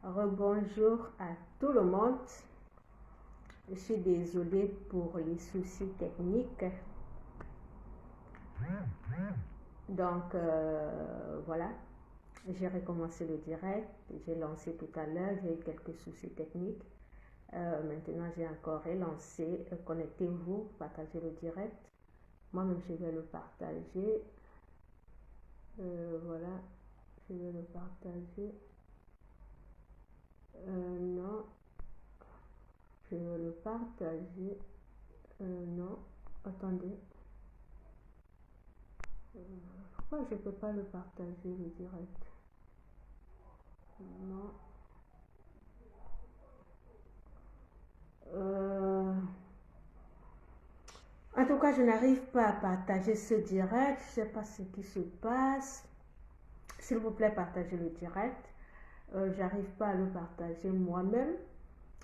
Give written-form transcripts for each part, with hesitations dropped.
Rebonjour à tout le monde. Je suis désolée pour les soucis techniques. Donc, voilà. J'ai recommencé le direct. J'ai lancé tout à l'heure. J'ai eu quelques soucis techniques. Maintenant, j'ai encore relancé. Connectez-vous, partagez le direct. Moi-même, je vais le partager. Voilà. Je vais le partager. Non. Je vais le partager. Non. Attendez. Pourquoi je ne peux pas le partager, le direct? Non. En tout cas, je n'arrive pas à partager ce direct. Je ne sais pas ce qui se passe. S'il vous plaît, partagez le direct. J'arrive pas à le partager moi-même.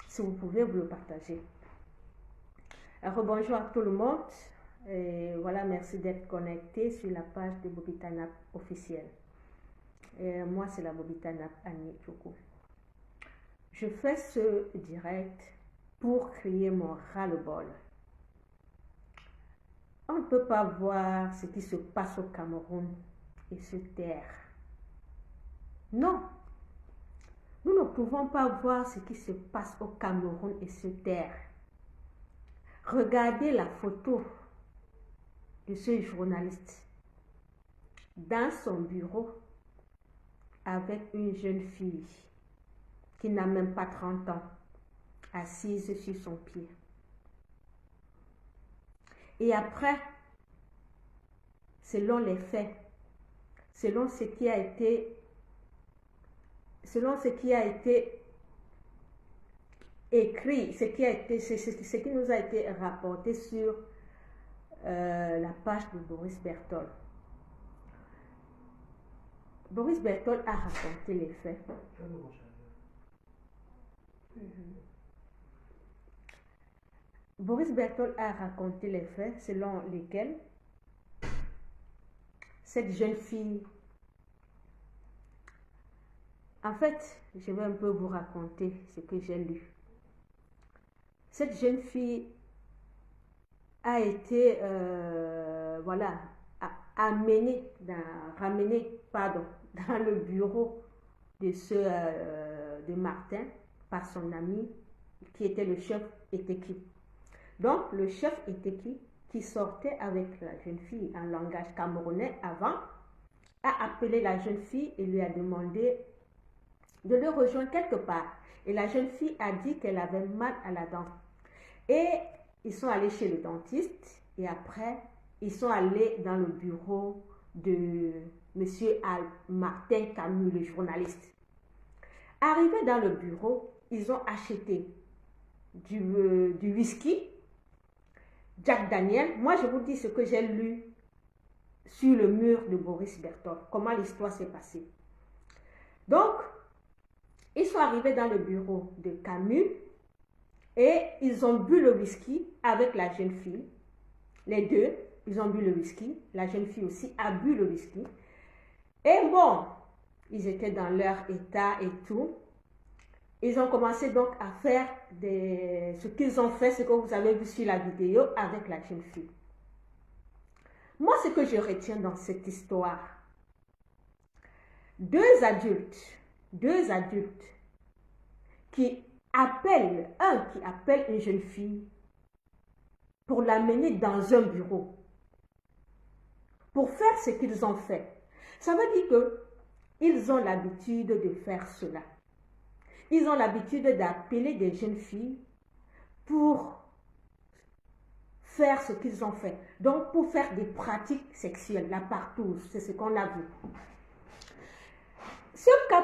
Si vous pouvez, vous le partagez. Rebonjour à tout le monde. Et voilà, merci d'être connecté sur la page de Bobby-Tanap officielle. Et moi, c'est la Bobby-Tanap Annie Choukou. Je fais ce direct pour crier mon ras-le-bol. On ne peut pas voir ce qui se passe au Cameroun et se taire. Non, nous ne pouvons pas voir ce qui se passe au Cameroun et se taire. Regardez la photo de ce journaliste dans son bureau avec une jeune fille qui n'a même pas 30 ans, assise sur son pied. Et après, selon les faits, selon ce qui a été écrit, ce qui nous a été rapporté sur la page de Boris Berthold. Boris Berthold a raconté les faits. Boris Berthold a raconté les faits selon lesquels cette jeune fille... En fait, je vais un peu vous raconter ce que j'ai lu. Cette jeune fille a été ramenée dans le bureau de Martin par son ami qui était le chef Eteki. Donc le chef Eteki qui sortait avec la jeune fille en langage camerounais avant a appelé la jeune fille et lui a demandé de le rejoindre quelque part. Et la jeune fille a dit qu'elle avait mal à la dent. Et ils sont allés chez le dentiste et après, ils sont allés dans le bureau de M. Martin Camus, le journaliste. Arrivés dans le bureau, ils ont acheté du whisky, Jack Daniel. Moi, je vous dis ce que j'ai lu sur le mur de Boris Berthold, comment l'histoire s'est passée. Donc, ils sont arrivés dans le bureau de Camus et ils ont bu le whisky avec la jeune fille. Les deux, ils ont bu le whisky. La jeune fille aussi a bu le whisky. Et bon, ils étaient dans leur état et tout. Ils ont commencé donc à faire ce qu'ils ont fait, ce que vous avez vu sur la vidéo avec la jeune fille. Moi, ce que je retiens dans cette histoire, deux adultes qui appellent une jeune fille pour l'amener dans un bureau, pour faire ce qu'ils ont fait. Ça veut dire qu'ils ont l'habitude de faire cela. Ils ont l'habitude d'appeler des jeunes filles pour faire ce qu'ils ont fait. Donc, pour faire des pratiques sexuelles, là partout, c'est ce qu'on a vu. Ce cas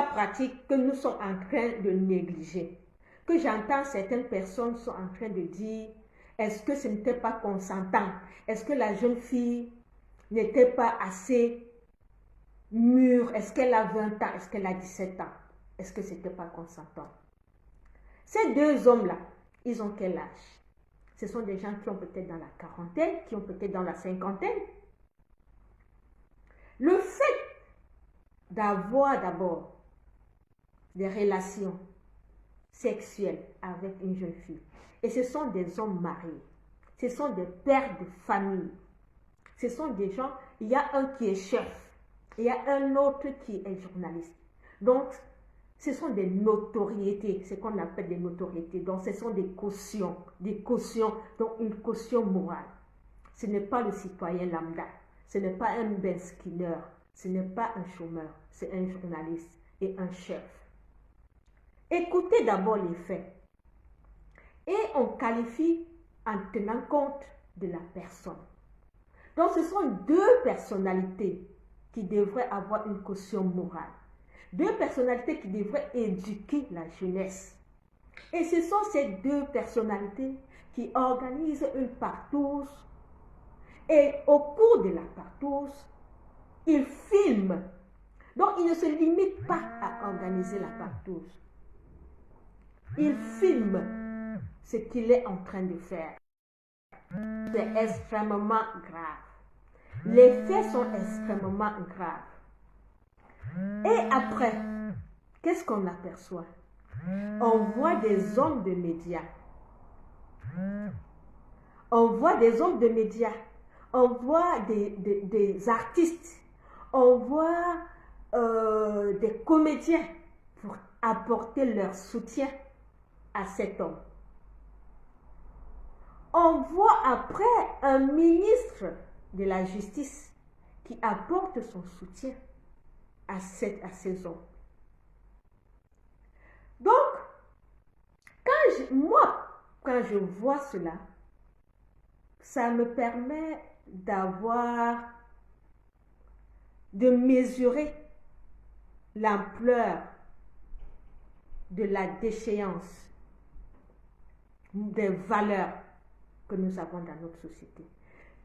pratique que nous sommes en train de négliger, que j'entends certaines personnes sont en train de dire, est-ce que ce n'était pas consentant? Est-ce que la jeune fille n'était pas assez mûre? Est-ce qu'elle a 20 ans? Est-ce qu'elle a 17 ans? Est-ce que ce n'était pas consentant? Ces deux hommes-là, ils ont quel âge? Ce sont des gens qui ont peut-être dans la quarantaine, qui ont peut-être dans la cinquantaine. d'avoir d'abord des relations sexuelles avec une jeune fille. Et ce sont des hommes mariés. Ce sont des pères de famille. Ce sont des gens, il y a un qui est chef, il y a un autre qui est journaliste. Donc, ce sont des notoriétés, ce qu'on appelle des notoriétés. Donc, ce sont des cautions, donc une caution morale. Ce n'est pas le citoyen lambda, ce n'est pas un Ben Skinner, ce n'est pas un chômeur, c'est un journaliste et un chef. Écoutez d'abord les faits. Et on qualifie en tenant compte de la personne. Donc, ce sont deux personnalités qui devraient avoir une caution morale. Deux personnalités qui devraient éduquer la jeunesse. Et ce sont ces deux personnalités qui organisent une partouze. Et au cours de la partouze, ils filment. Donc, ils ne se limitent pas à organiser la partouze. Ils filment ce qu'il est en train de faire. C'est extrêmement grave. Les faits sont extrêmement graves. Et après, qu'est-ce qu'on aperçoit? On voit des hommes de médias. On voit des hommes de médias. On voit des artistes. On voit des comédiens pour apporter leur soutien à cet homme. On voit après un ministre de la Justice qui apporte son soutien à ces hommes. Donc, quand je vois cela, ça me permet de mesurer l'ampleur de la déchéance des valeurs que nous avons dans notre société.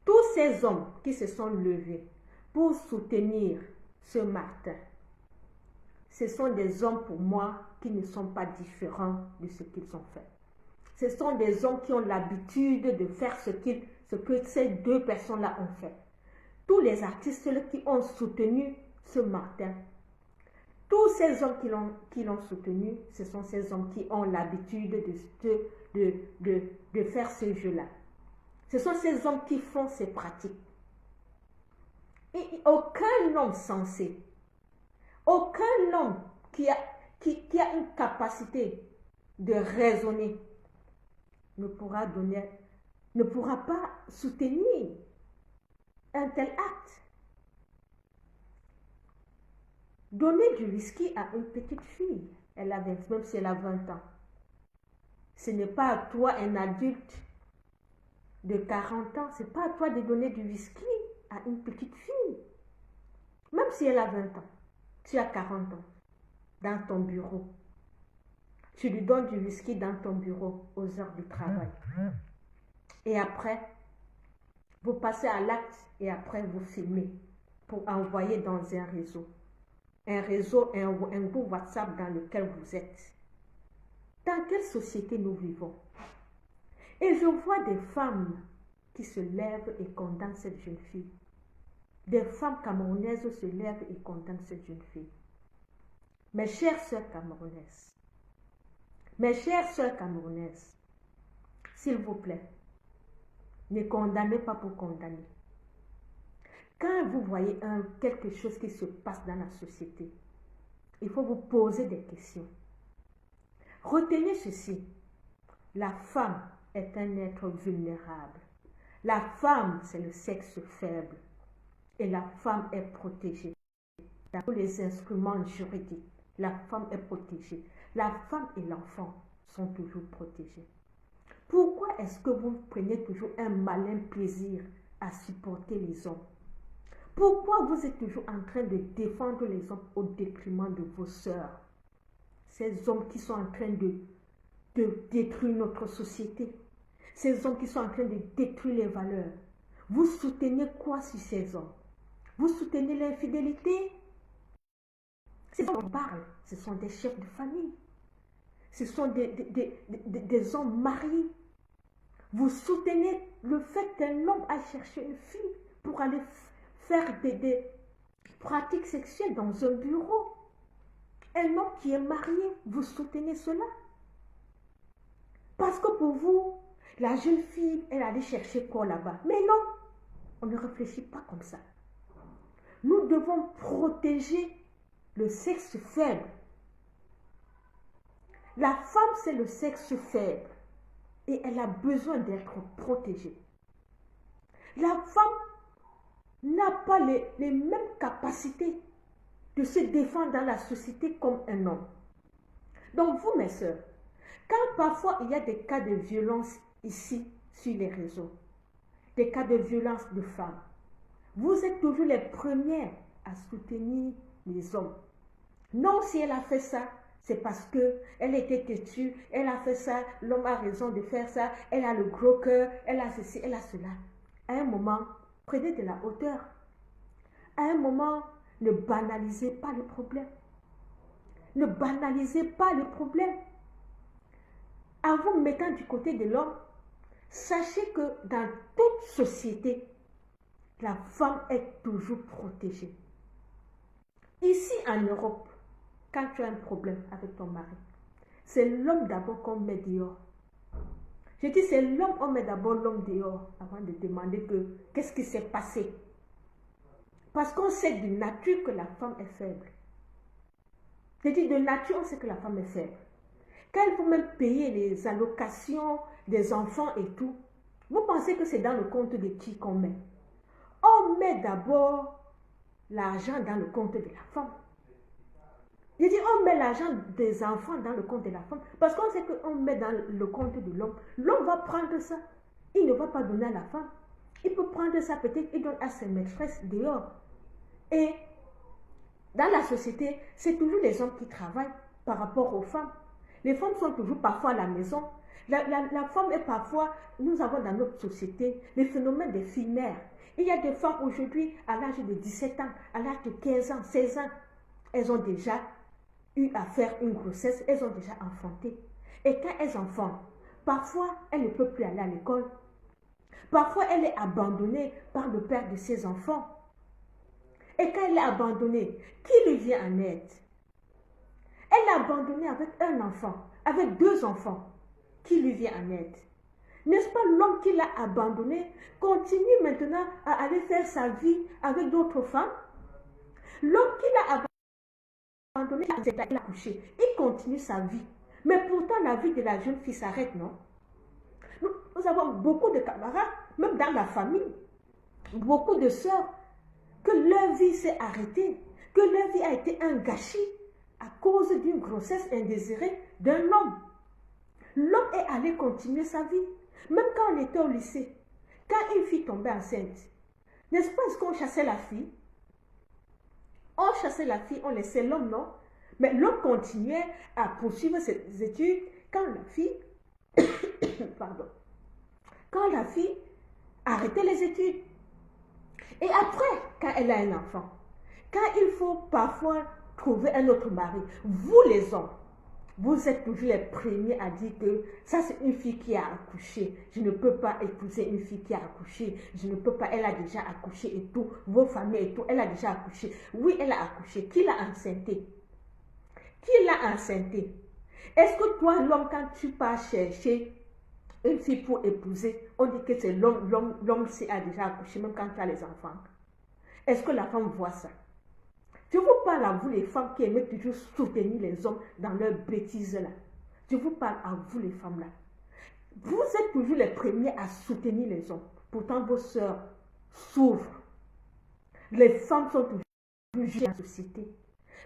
Tous ces hommes qui se sont levés pour soutenir ce Martin, ce sont des hommes pour moi qui ne sont pas différents de ce qu'ils ont fait. Ce sont des hommes qui ont l'habitude de faire ce que ces deux personnes-là ont fait. Tous les artistes qui ont soutenu ce Martin, tous ces hommes qui l'ont soutenu, ce sont ces hommes qui ont l'habitude de faire ce jeu-là. Ce sont ces hommes qui font ces pratiques. Et aucun homme sensé, aucun homme qui a une capacité de raisonner ne pourra pas soutenir un tel acte. Donner du whisky à une petite fille, même si elle a 20 ans, ce n'est pas à toi, un adulte de 40 ans, ce n'est pas à toi de donner du whisky à une petite fille. Même si elle a 20 ans, tu as 40 ans, dans ton bureau. Tu lui donnes du whisky dans ton bureau aux heures du travail. Et après, vous passez à l'acte et après vous filmez pour envoyer dans un réseau. Un groupe WhatsApp dans lequel vous êtes. Dans quelle société nous vivons? Et je vois des femmes qui se lèvent et condamnent cette jeune fille. Des femmes camerounaises se lèvent et condamnent cette jeune fille. Mes chères sœurs camerounaises, s'il vous plaît, ne condamnez pas pour condamner. Quand vous voyez quelque chose qui se passe dans la société, il faut vous poser des questions. Retenez ceci, la femme est un être vulnérable. La femme, c'est le sexe faible. Et la femme est protégée. Dans tous les instruments juridiques, la femme est protégée. La femme et l'enfant sont toujours protégés. Pourquoi est-ce que vous prenez toujours un malin plaisir à supporter les hommes? Pourquoi vous êtes toujours en train de défendre les hommes au détriment de vos sœurs? Ces hommes qui sont en train de détruire notre société. Ces hommes qui sont en train de détruire les valeurs. Vous soutenez quoi sur ces hommes? Vous soutenez l'infidélité? Ces hommes parlent, ce sont des chefs de famille. Ce sont des hommes mariés. Vous soutenez le fait qu'un homme aille chercher une fille pour aller pratiques sexuelles dans un bureau. Un homme qui est marié, vous soutenez cela? Parce que pour vous, la jeune fille, elle allait chercher quoi là-bas? Mais non, on ne réfléchit pas comme ça. Nous devons protéger le sexe faible. La femme, c'est le sexe faible et elle a besoin d'être protégée. La femme n'a pas les mêmes capacités de se défendre dans la société comme un homme. Donc vous, mes sœurs, quand parfois il y a des cas de violence ici sur les réseaux, des cas de violence de femmes, vous êtes toujours les premières à soutenir les hommes. Non, si elle a fait ça, c'est parce qu'elle était têtue, elle a fait ça, l'homme a raison de faire ça, elle a le gros cœur, elle a ceci, elle a cela. À un moment, prenez de la hauteur. À un moment, ne banalisez pas le problème. Ne banalisez pas le problème. En vous mettant du côté de l'homme, sachez que dans toute société, la femme est toujours protégée. Ici en Europe, quand tu as un problème avec ton mari, c'est l'homme d'abord qu'on met dehors. Je dis c'est l'homme, on met d'abord l'homme dehors avant de demander qu'est-ce qui s'est passé. Parce qu'on sait de nature que la femme est faible. Je dis de nature, on sait que la femme est faible. Quand il faut même payer les allocations des enfants et tout, vous pensez que c'est dans le compte de qui qu'on met? On met d'abord l'argent dans le compte de la femme. Je dis, on met l'argent des enfants dans le compte de la femme parce qu'on sait qu'on met dans le compte de l'homme. L'homme va prendre ça. Il ne va pas donner à la femme. Il peut prendre ça, peut-être, il donne à ses maîtresses dehors. Et dans la société, c'est toujours les hommes qui travaillent par rapport aux femmes. Les femmes sont toujours parfois à la maison. La femme est parfois, nous avons dans notre société le phénomène des filles mères. Il y a des femmes aujourd'hui, à l'âge de 17 ans, à l'âge de 15 ans, 16 ans, elles ont déjà eu à faire une grossesse, elles ont déjà enfanté. Et quand elles enfantent, parfois, elles ne peuvent plus aller à l'école. Parfois, elle est abandonnée par le père de ses enfants. Et quand elle est abandonnée, qui lui vient en aide? Elle est abandonnée avec un enfant, avec 2 enfants. Qui lui vient en aide? N'est-ce pas l'homme qui l'a abandonnée continue maintenant à aller faire sa vie avec d'autres femmes? L'homme qui l'a abandonnée, il a couché. Il continue sa vie. Mais pourtant, la vie de la jeune fille s'arrête, non? Nous avons beaucoup de camarades, même dans la famille, beaucoup de sœurs, que leur vie s'est arrêtée, que leur vie a été un gâchis à cause d'une grossesse indésirée d'un homme. L'homme est allé continuer sa vie. Même quand on était au lycée, quand une fille tombait enceinte, n'est-ce pas qu'on chassait la fille? On chassait la fille, on laissait l'homme, non? Mais l'homme continuait à poursuivre ses études quand la fille, pardon, quand la fille arrêtait les études. Et après, quand elle a un enfant, quand il faut parfois trouver un autre mari, vous les hommes, vous êtes toujours les premiers à dire que ça c'est une fille qui a accouché. Je ne peux pas épouser une fille qui a accouché. Je ne peux pas, elle a déjà accouché et tout. Vos familles et tout, elle a déjà accouché. Oui, elle a accouché. Qui l'a enceinté? Qui l'a enceinté? Est-ce que toi, l'homme, quand tu pars chercher une fille pour épouser, on dit que c'est l'homme qui a déjà accouché, même quand tu as les enfants? Est-ce que la femme voit ça? Je vous parle à vous les femmes qui aimez toujours soutenir les hommes dans leurs bêtises là. Je vous parle à vous les femmes là. Vous êtes toujours les premiers à soutenir les hommes. Pourtant vos sœurs souffrent. Les femmes sont toujours jugées dans la société.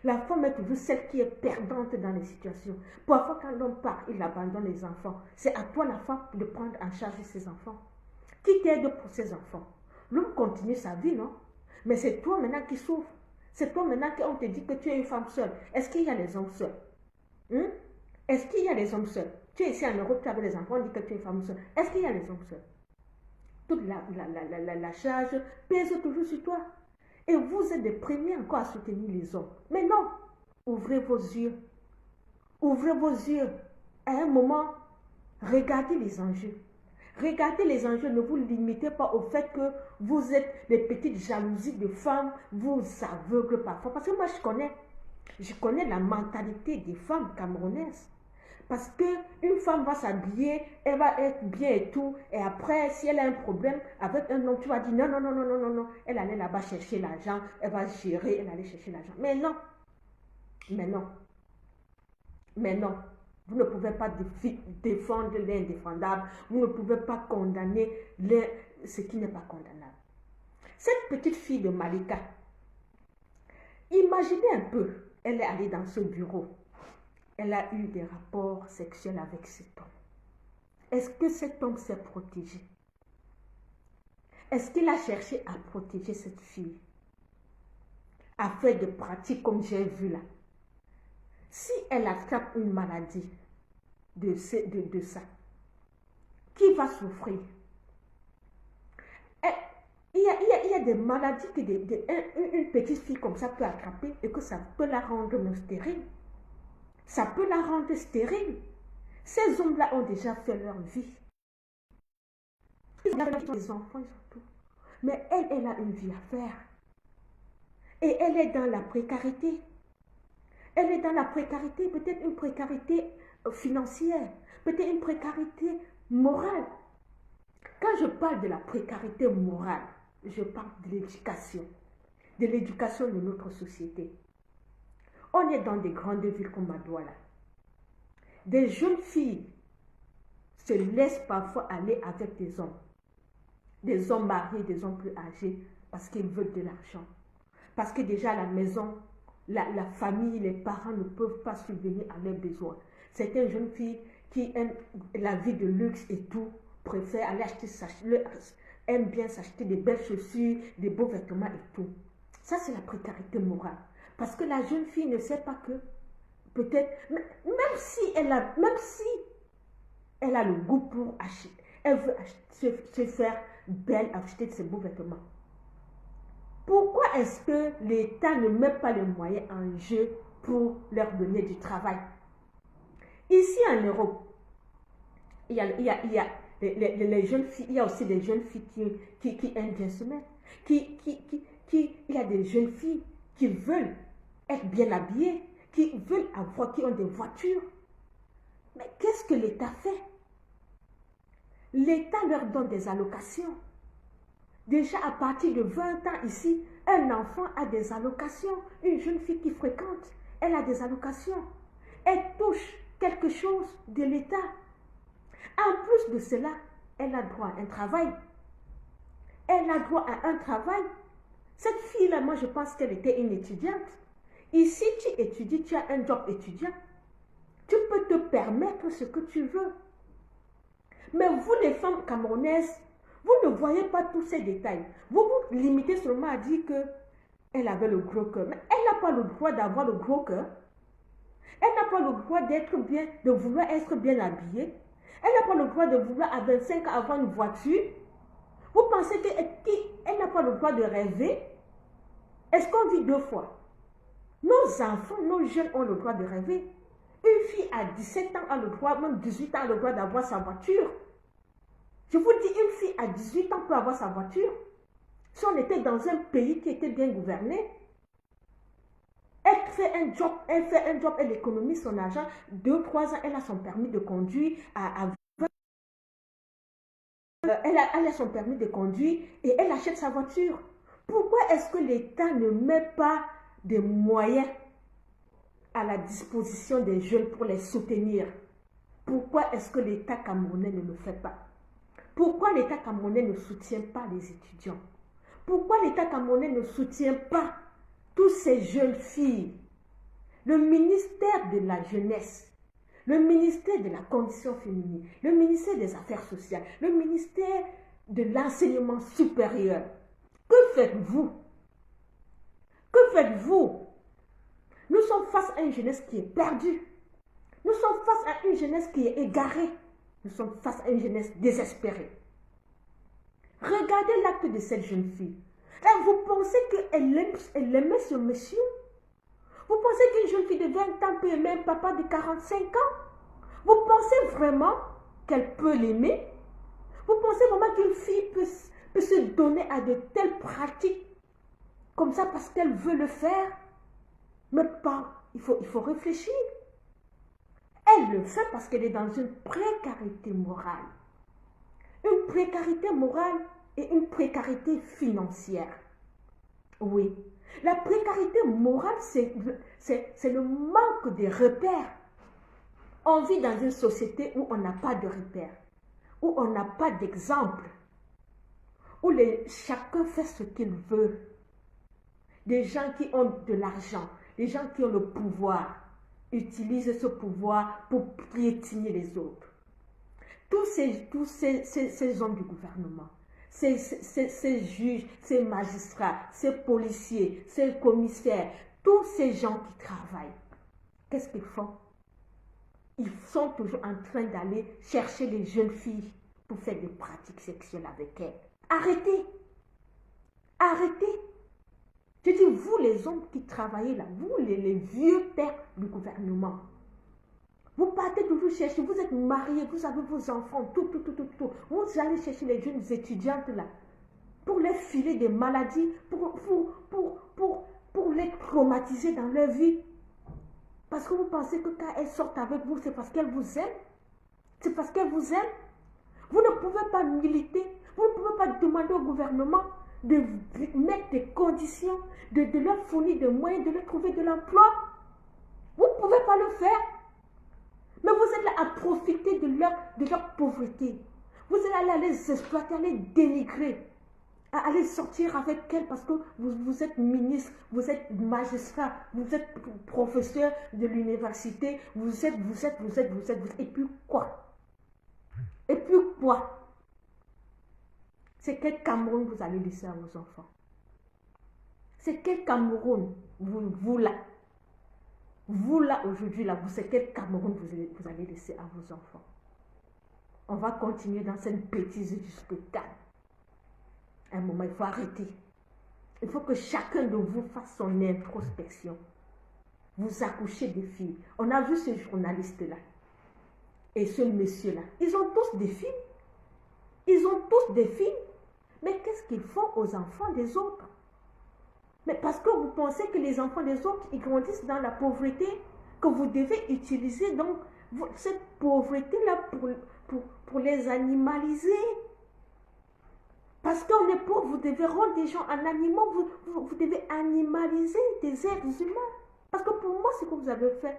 La femme est toujours celle qui est perdante dans les situations. Parfois quand l'homme part, il abandonne les enfants. C'est à toi la femme de prendre en charge ses enfants. Qui t'aide pour ses enfants? L'homme continue sa vie, non? Mais c'est toi maintenant qui souffres. C'est toi maintenant qu'on te dit que tu es une femme seule. Est-ce qu'il y a les hommes seuls? Est-ce qu'il y a les hommes seuls? Tu es ici en Europe, tu as les enfants, on dit que tu es une femme seule. Est-ce qu'il y a les hommes seuls? Toute la charge pèse toujours sur toi. Et vous êtes les premiers encore à soutenir les hommes. Mais non, ouvrez vos yeux. Ouvrez vos yeux. À un moment, regardez les enjeux. Regardez les enjeux, ne vous limitez pas au fait que vous êtes des petites jalousies de femmes, vous aveugle parfois. Parce que moi, je connais la mentalité des femmes camerounaises. Parce qu'une femme va s'habiller, elle va être bien et tout, et après, si elle a un problème avec un homme, tu vas dire non, non, non, non, non, non, non, elle allait là-bas chercher l'argent, elle va gérer, elle allait chercher l'argent. Mais non, mais non, mais non. Vous ne pouvez pas défendre l'indéfendable, vous ne pouvez pas condamner ce qui n'est pas condamnable. Cette petite fille de Malika, imaginez un peu, elle est allée dans ce bureau. Elle a eu des rapports sexuels avec cet homme. Est-ce que cet homme s'est protégé? Est-ce qu'il a cherché à protéger cette fille? À faire des pratiques comme j'ai vu là. Si elle attrape une maladie de ça, qui va souffrir? Il y a des maladies que une petite fille comme ça peut attraper et que ça peut la rendre stérile. Ça peut la rendre stérile. Ces hommes-là ont déjà fait leur vie. Ils ont des enfants, ils ont tout. Mais elle a une vie à faire. Et elle est dans la précarité. Elle est dans la précarité, peut-être une précarité financière, peut-être une précarité morale. Quand je parle de la précarité morale, je parle de l'éducation de notre société. On est dans des grandes villes comme Douala. Des jeunes filles se laissent parfois aller avec des hommes mariés, des hommes plus âgés, parce qu'ils veulent de l'argent. Parce que déjà à la maison, la famille, les parents ne peuvent pas subvenir à leurs besoins. Certaines jeunes filles qui aiment la vie de luxe et tout, préfèrent aller aiment bien s'acheter des belles chaussures, des beaux vêtements et tout. Ça, c'est la précarité morale. Parce que la jeune fille ne sait pas que, peut-être, même si elle a le goût pour acheter, elle veut se faire belle, acheter de ces beaux vêtements. Pourquoi est-ce que l'État ne met pas les moyens en jeu pour leur donner du travail? Ici en Europe, il y a les jeunes filles, il y a aussi des jeunes filles qui aiment bien se mettre. Il y a des jeunes filles qui veulent être bien habillées, qui ont des voitures. Mais qu'est-ce que l'État fait? L'État leur donne des allocations. Déjà à partir de 20 ans ici, un enfant a des allocations. Une jeune fille qui fréquente, elle a des allocations. Elle touche quelque chose de l'État. En plus de cela, elle a droit à un travail. Elle a droit à un travail. Cette fille-là, moi je pense qu'elle était une étudiante. Ici, tu étudies, tu as un job étudiant. Tu peux te permettre ce que tu veux. Mais vous, les femmes camerounaises, vous ne voyez pas tous ces détails. Vous vous limitez seulement à dire qu'elle avait le gros cœur. Mais elle n'a pas le droit d'avoir le gros cœur. Elle n'a pas le droit de vouloir être bien habillée. Elle n'a pas le droit de vouloir à 25 ans avoir une voiture. Vous pensez qu'elle n'a pas le droit de rêver? Est-ce qu'on vit deux fois? Nos enfants, nos jeunes ont le droit de rêver. Une fille à 17 ans a le droit, même 18 ans a le droit d'avoir sa voiture. Je vous dis, une fille à 18 ans peut avoir sa voiture. Si on était dans un pays qui était bien gouverné, elle fait un job, elle économise son argent. 2-3 ans, elle a son permis de conduire. Elle a son permis de conduire et elle achète sa voiture. Pourquoi est-ce que l'État ne met pas des moyens à la disposition des jeunes pour les soutenir? Pourquoi est-ce que l'État camerounais ne le fait pas? Pourquoi l'État camerounais ne soutient pas les étudiants? Pourquoi l'État camerounais ne soutient pas toutes ces jeunes filles? Le ministère de la jeunesse, le ministère de la condition féminine, le ministère des affaires sociales, le ministère de l'enseignement supérieur. Que faites-vous? Que faites-vous? Nous sommes face à une jeunesse qui est perdue. Nous sommes face à une jeunesse qui est égarée. Nous sommes face à une jeunesse désespérée. Regardez l'acte de cette jeune fille. Là, vous pensez qu'elle aimait ce monsieur? Vous pensez qu'une jeune fille de 20 ans peut aimer un papa de 45 ans? Vous pensez vraiment qu'elle peut l'aimer? Vous pensez vraiment qu'une fille peut se donner à de telles pratiques comme ça parce qu'elle veut le faire? Mais pas, il faut réfléchir. Elle le fait parce qu'elle est dans une précarité morale. Une précarité morale et une précarité financière. Oui. La précarité morale, c'est le manque de repères. On vit dans une société où on n'a pas de repères, où on n'a pas d'exemple, où chacun fait ce qu'il veut. Des gens qui ont de l'argent, des gens qui ont le pouvoir, utilisent ce pouvoir pour piétiner les autres. Tous ces hommes du gouvernement, ces juges, ces magistrats, ces policiers, ces commissaires, tous ces gens qui travaillent, qu'est-ce qu'ils font? Ils sont toujours en train d'aller chercher les jeunes filles pour faire des pratiques sexuelles avec elles. Arrêtez! Arrêtez! Je dis, vous les hommes qui travaillez là, vous les vieux pères du gouvernement, vous partez toujours chercher, vous êtes mariés, vous avez vos enfants, tout. Vous allez chercher les jeunes étudiantes là, pour les filer des maladies, pour les traumatiser dans leur vie. Parce que vous pensez que quand elles sortent avec vous, c'est parce qu'elles vous aiment. C'est parce qu'elles vous aiment. Vous ne pouvez pas militer, vous ne pouvez pas demander au gouvernement de mettre des conditions, de leur fournir des moyens, de leur trouver de l'emploi. Vous ne pouvez pas le faire. Mais vous êtes là à profiter de leur pauvreté. Vous êtes là à les exploiter, à les dénigrer, à aller sortir avec elles parce que vous êtes ministre, vous êtes magistrat, vous êtes professeur de l'université, vous êtes. Et puis quoi? Et puis quoi? C'est quel Cameroun vous allez laisser à vos enfants? C'est quel Cameroun, vous là? Vous là, aujourd'hui, là, c'est quel Cameroun vous allez laisser à vos enfants? On va continuer dans cette bêtise jusqu'au calme. À un moment, il faut arrêter. Il faut que chacun de vous fasse son introspection. Vous accouchez des filles. On a vu ce journaliste-là et ce monsieur-là. Ils ont tous des filles. Ils ont tous des filles. Mais qu'est-ce qu'ils font aux enfants des autres? Mais parce que vous pensez que les enfants des autres, ils grandissent dans la pauvreté, que vous devez utiliser donc cette pauvreté-là pour les animaliser. Parce qu'on est pauvre, vous devez rendre des gens en animaux, vous devez animaliser des êtres humains. Parce que pour moi, ce que vous avez fait,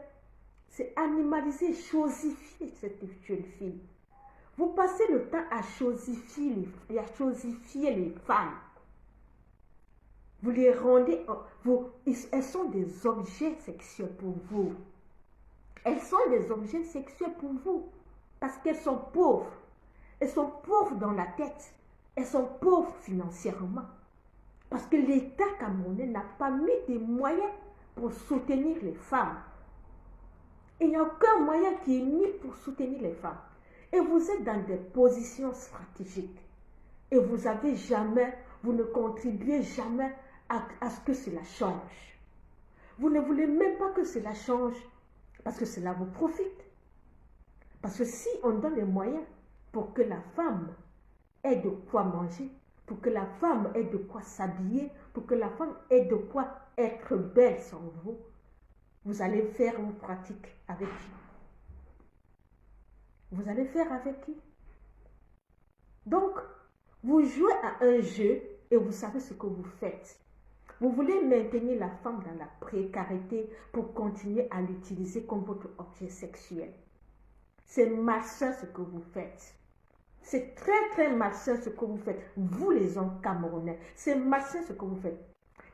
c'est animaliser, chosifier cette jeune fille. Vous passez le temps à chosifier les femmes. Vous les rendez, elles sont des objets sexuels pour vous. Elles sont des objets sexuels pour vous. Parce qu'elles sont pauvres. Elles sont pauvres dans la tête. Elles sont pauvres financièrement. Parce que l'État camerounais n'a pas mis des moyens pour soutenir les femmes. Il n'y a aucun moyen qui est mis pour soutenir les femmes. Et vous êtes dans des positions stratégiques. Et vous ne contribuez jamais à ce que cela change. Vous ne voulez même pas que cela change parce que cela vous profite. Parce que si on donne les moyens pour que la femme ait de quoi manger, pour que la femme ait de quoi s'habiller, pour que la femme ait de quoi être belle sans vous, vous allez faire une pratique avec qui? Vous allez faire avec qui? Donc, vous jouez à un jeu et vous savez ce que vous faites. Vous voulez maintenir la femme dans la précarité pour continuer à l'utiliser comme votre objet sexuel. C'est malsain ce que vous faites. C'est très très malsain ce que vous faites. Vous les hommes camerounais, c'est malsain ce que vous faites.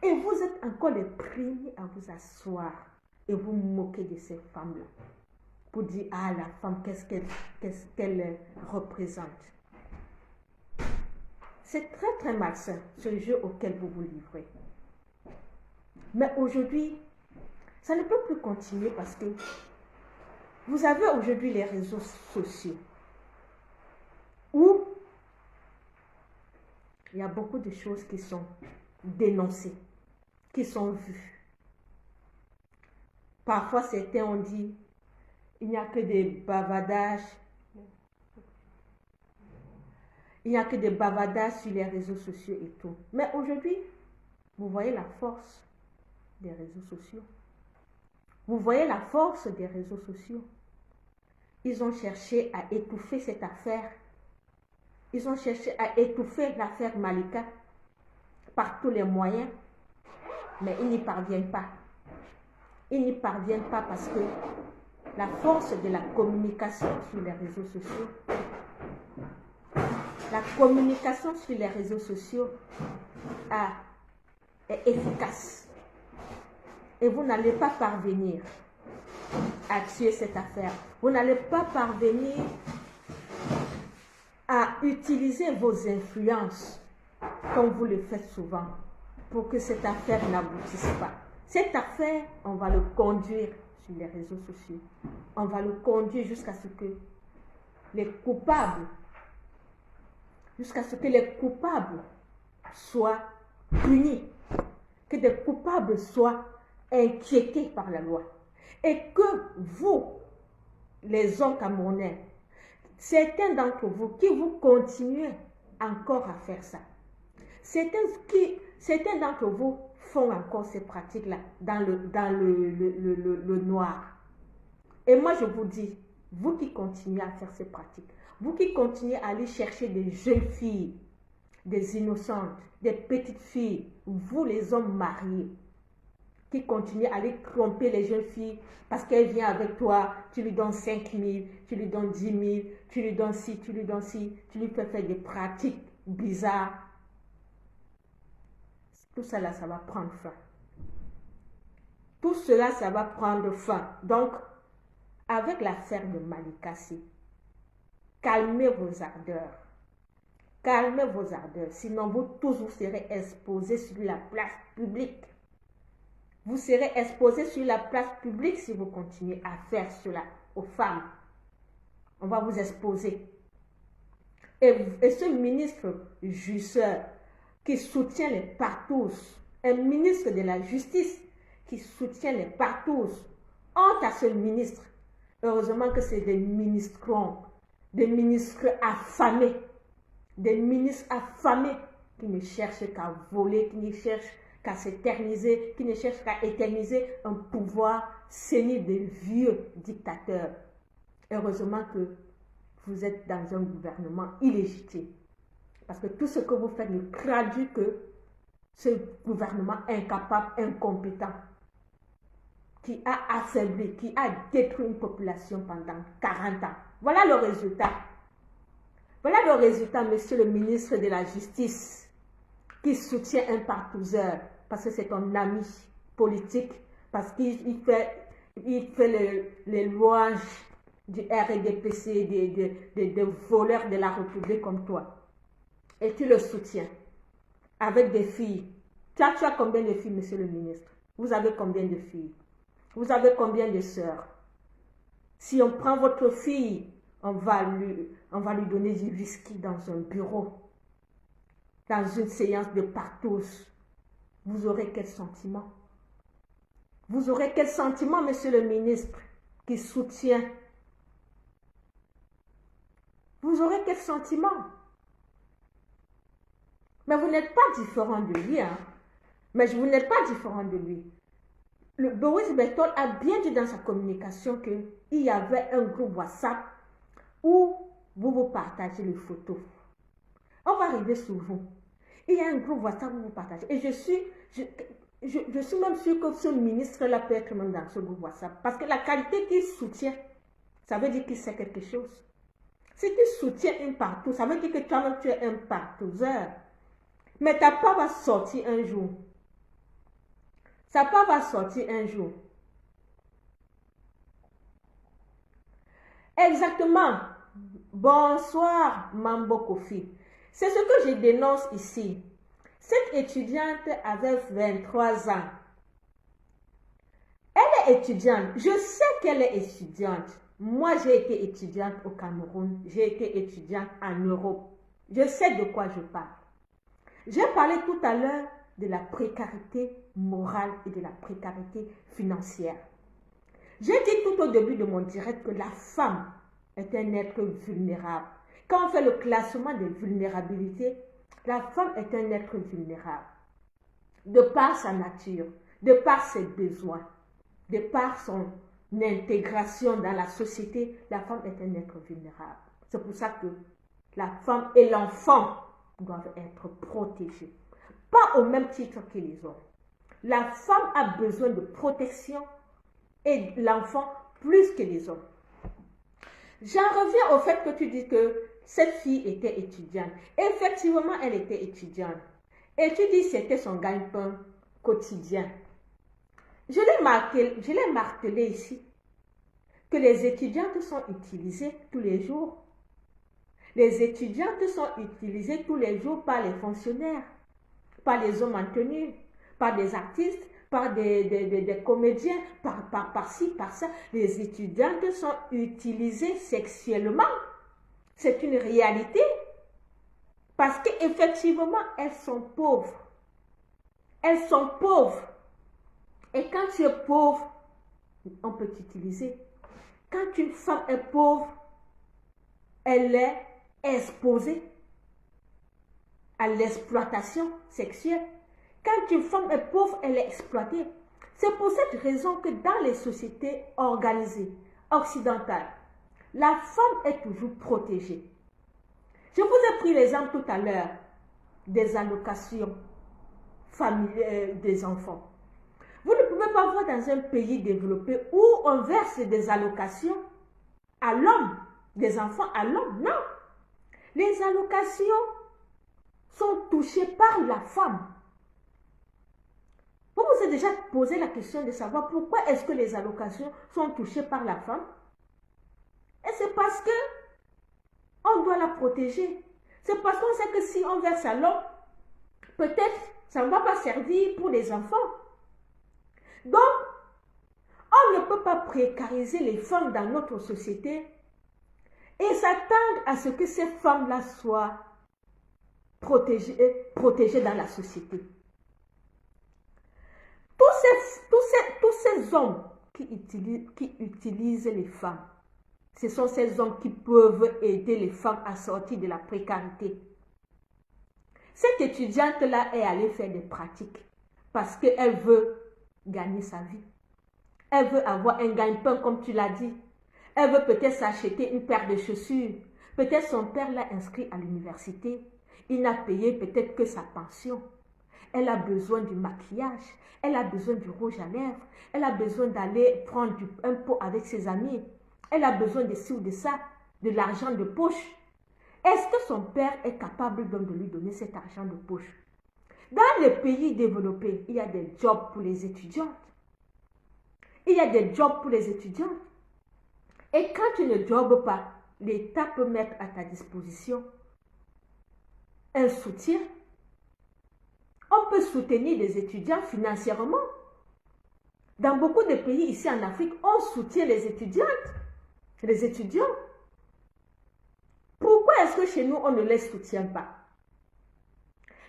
Et vous êtes encore les premiers à vous asseoir et vous moquer de ces femmes-là. Pour dire, ah la femme, qu'est-ce qu'elle représente. C'est très très malsain ce jeu auquel vous vous livrez. Mais aujourd'hui, ça ne peut plus continuer parce que vous avez aujourd'hui les réseaux sociaux où il y a beaucoup de choses qui sont dénoncées, qui sont vues. Parfois, certains ont dit, il n'y a que des bavardages. Il n'y a que des bavardages sur les réseaux sociaux et tout. Mais aujourd'hui, vous voyez la force des réseaux sociaux. Vous voyez la force des réseaux sociaux. Ils ont cherché à étouffer cette affaire. Ils ont cherché à étouffer l'affaire Malika par tous les moyens. Mais ils n'y parviennent pas. Ils n'y parviennent pas parce que la force de la communication sur les réseaux sociaux, la communication sur les réseaux sociaux est efficace. Et vous n'allez pas parvenir à tuer cette affaire. Vous n'allez pas parvenir à utiliser vos influences comme vous le faites souvent pour que cette affaire n'aboutisse pas. Cette affaire, on va le conduire sur les réseaux sociaux. On va le conduire jusqu'à ce que les coupables soient punis, que des coupables soient inquiétés par la loi. Et que vous, les hommes camerounais, certains d'entre vous qui vous continuez encore à faire ça, certains d'entre vous font encore ces pratiques-là dans le noir. Et moi, je vous dis, vous qui continuez à faire ces pratiques, vous qui continuez à aller chercher des jeunes filles, des innocentes, des petites filles, vous les hommes mariés, qui continuent à aller tromper les jeunes filles parce qu'elle vient avec toi, tu lui donnes 5 000, tu lui donnes 10 000, tu lui donnes ci, tu lui donnes ci, tu lui fais faire des pratiques bizarres. Tout cela, ça va prendre fin. Tout cela, ça va prendre fin. Donc, avec l'affaire de Malika Sy, calmez vos ardeurs. Calmez vos ardeurs. Sinon, vous tous, vous serez exposés sur la place publique. Vous serez exposés sur la place publique si vous continuez à faire cela aux femmes. On va vous exposer. Et ce ministre Jusseur qui soutient les partous, un ministre de la justice qui soutient les partous, honte à ce ministre. Heureusement que c'est des ministres affamés. Des ministres affamés qui ne cherchent qu'à voler, qui ne cherchent qu'à s'éterniser, qui ne cherchent qu'à éterniser un pouvoir sénile de vieux dictateurs. Heureusement que vous êtes dans un gouvernement illégitime. Parce que tout ce que vous faites ne traduit que ce gouvernement incapable, incompétent, qui a affaibli, qui a détruit une population pendant 40 ans. Voilà le résultat. Voilà le résultat, monsieur le ministre de la Justice, qui soutient un partouzeur, parce que c'est un ami politique, parce qu'il fait les louanges du RDPC, des voleurs de la République comme toi. Et tu le soutiens avec des filles. Tu as combien de filles, monsieur le ministre? Vous avez combien de filles? Vous avez combien de sœurs? Si on prend votre fille, on va lui donner du whisky dans un bureau, dans une séance de partous. Vous aurez quel sentiment? Vous aurez quel sentiment, monsieur le ministre, qui soutient? Vous aurez quel sentiment? Mais vous n'êtes pas différent de lui, hein? Mais vous n'êtes pas différent de lui. Le Boris Berthold a bien dit dans sa communication qu'il y avait un groupe WhatsApp où vous partagez les photos. On va arriver sur vous. Il y a un groupe WhatsApp où vous partagez. Et je suis même sûre que ce ministre-là peut être même dans ce groupe WhatsApp. Parce que la qualité qu'il soutient, ça veut dire qu'il sait quelque chose. Si tu soutiens un partout, ça veut dire que toi-même tu es un partouzeur. Mais ta part va sortir un jour. Sa part va sortir un jour. Exactement. Bonsoir, Mambo Kofi. C'est ce que je dénonce ici. Cette étudiante avait 23 ans. Elle est étudiante. Je sais qu'elle est étudiante. Moi, j'ai été étudiante au Cameroun. J'ai été étudiante en Europe. Je sais de quoi je parle. J'ai parlé tout à l'heure de la précarité morale et de la précarité financière. J'ai dit tout au début de mon direct que la femme est un être vulnérable Quand on fait le classement des vulnérabilités, la femme est un être vulnérable. De par sa nature, de par ses besoins, de par son intégration dans la société, la femme est un être vulnérable. C'est pour ça que la femme et l'enfant doivent être protégés. Pas au même titre que les hommes. La femme a besoin de protection et l'enfant plus que les hommes. J'en reviens au fait que tu dis que cette fille était étudiante. Effectivement, elle était étudiante. Et tu dis que c'était son gagne-pain quotidien. Je l'ai martelé ici, que les étudiantes sont utilisées tous les jours. Les étudiantes sont utilisées tous les jours par les fonctionnaires, par les hommes en tenue, par des artistes, par des comédiens, par-ci, par-ça. Les étudiantes sont utilisées sexuellement. C'est une réalité. Parce qu'effectivement, elles sont pauvres. Elles sont pauvres. Et quand tu es pauvre, on peut t'utiliser. Quand une femme est pauvre, elle est exposée à l'exploitation sexuelle. Quand une femme est pauvre, elle est exploitée. C'est pour cette raison que dans les sociétés organisées, occidentales, la femme est toujours protégée. Je vous ai pris l'exemple tout à l'heure des allocations familiales des enfants. Vous ne pouvez pas voir dans un pays développé où on verse des allocations à l'homme, des enfants à l'homme. Non. Les allocations sont touchées par la femme. Vous vous êtes déjà posé la question de savoir pourquoi est-ce que les allocations sont touchées par la femme? Et c'est parce que on doit la protéger. C'est parce qu'on sait que si on verse à l'homme, peut-être ça ne va pas servir pour les enfants. Donc, on ne peut pas précariser les femmes dans notre société et s'attendre à ce que ces femmes-là soient protégées dans la société. Tous ces hommes qui utilisent les femmes, ce sont ces hommes qui peuvent aider les femmes à sortir de la précarité. Cette étudiante-là est allée faire des pratiques parce qu'elle veut gagner sa vie. Elle veut avoir un gagne-pain comme tu l'as dit. Elle veut peut-être s'acheter une paire de chaussures. Peut-être son père l'a inscrit à l'université. Il n'a payé peut-être que sa pension. Elle a besoin du maquillage. Elle a besoin du rouge à lèvres. Elle a besoin d'aller prendre un pot avec ses amis. Elle a besoin de ci ou de ça, de l'argent de poche. Est-ce que son père est capable donc de lui donner cet argent de poche? Dans les pays développés, il y a des jobs pour les étudiantes. Il y a des jobs pour les étudiantes. Et quand tu ne jobs pas, l'État peut mettre à ta disposition un soutien. On peut soutenir les étudiants financièrement. Dans beaucoup de pays ici en Afrique, on soutient les étudiantes, les étudiants. Pourquoi est-ce que chez nous, on ne les soutient pas?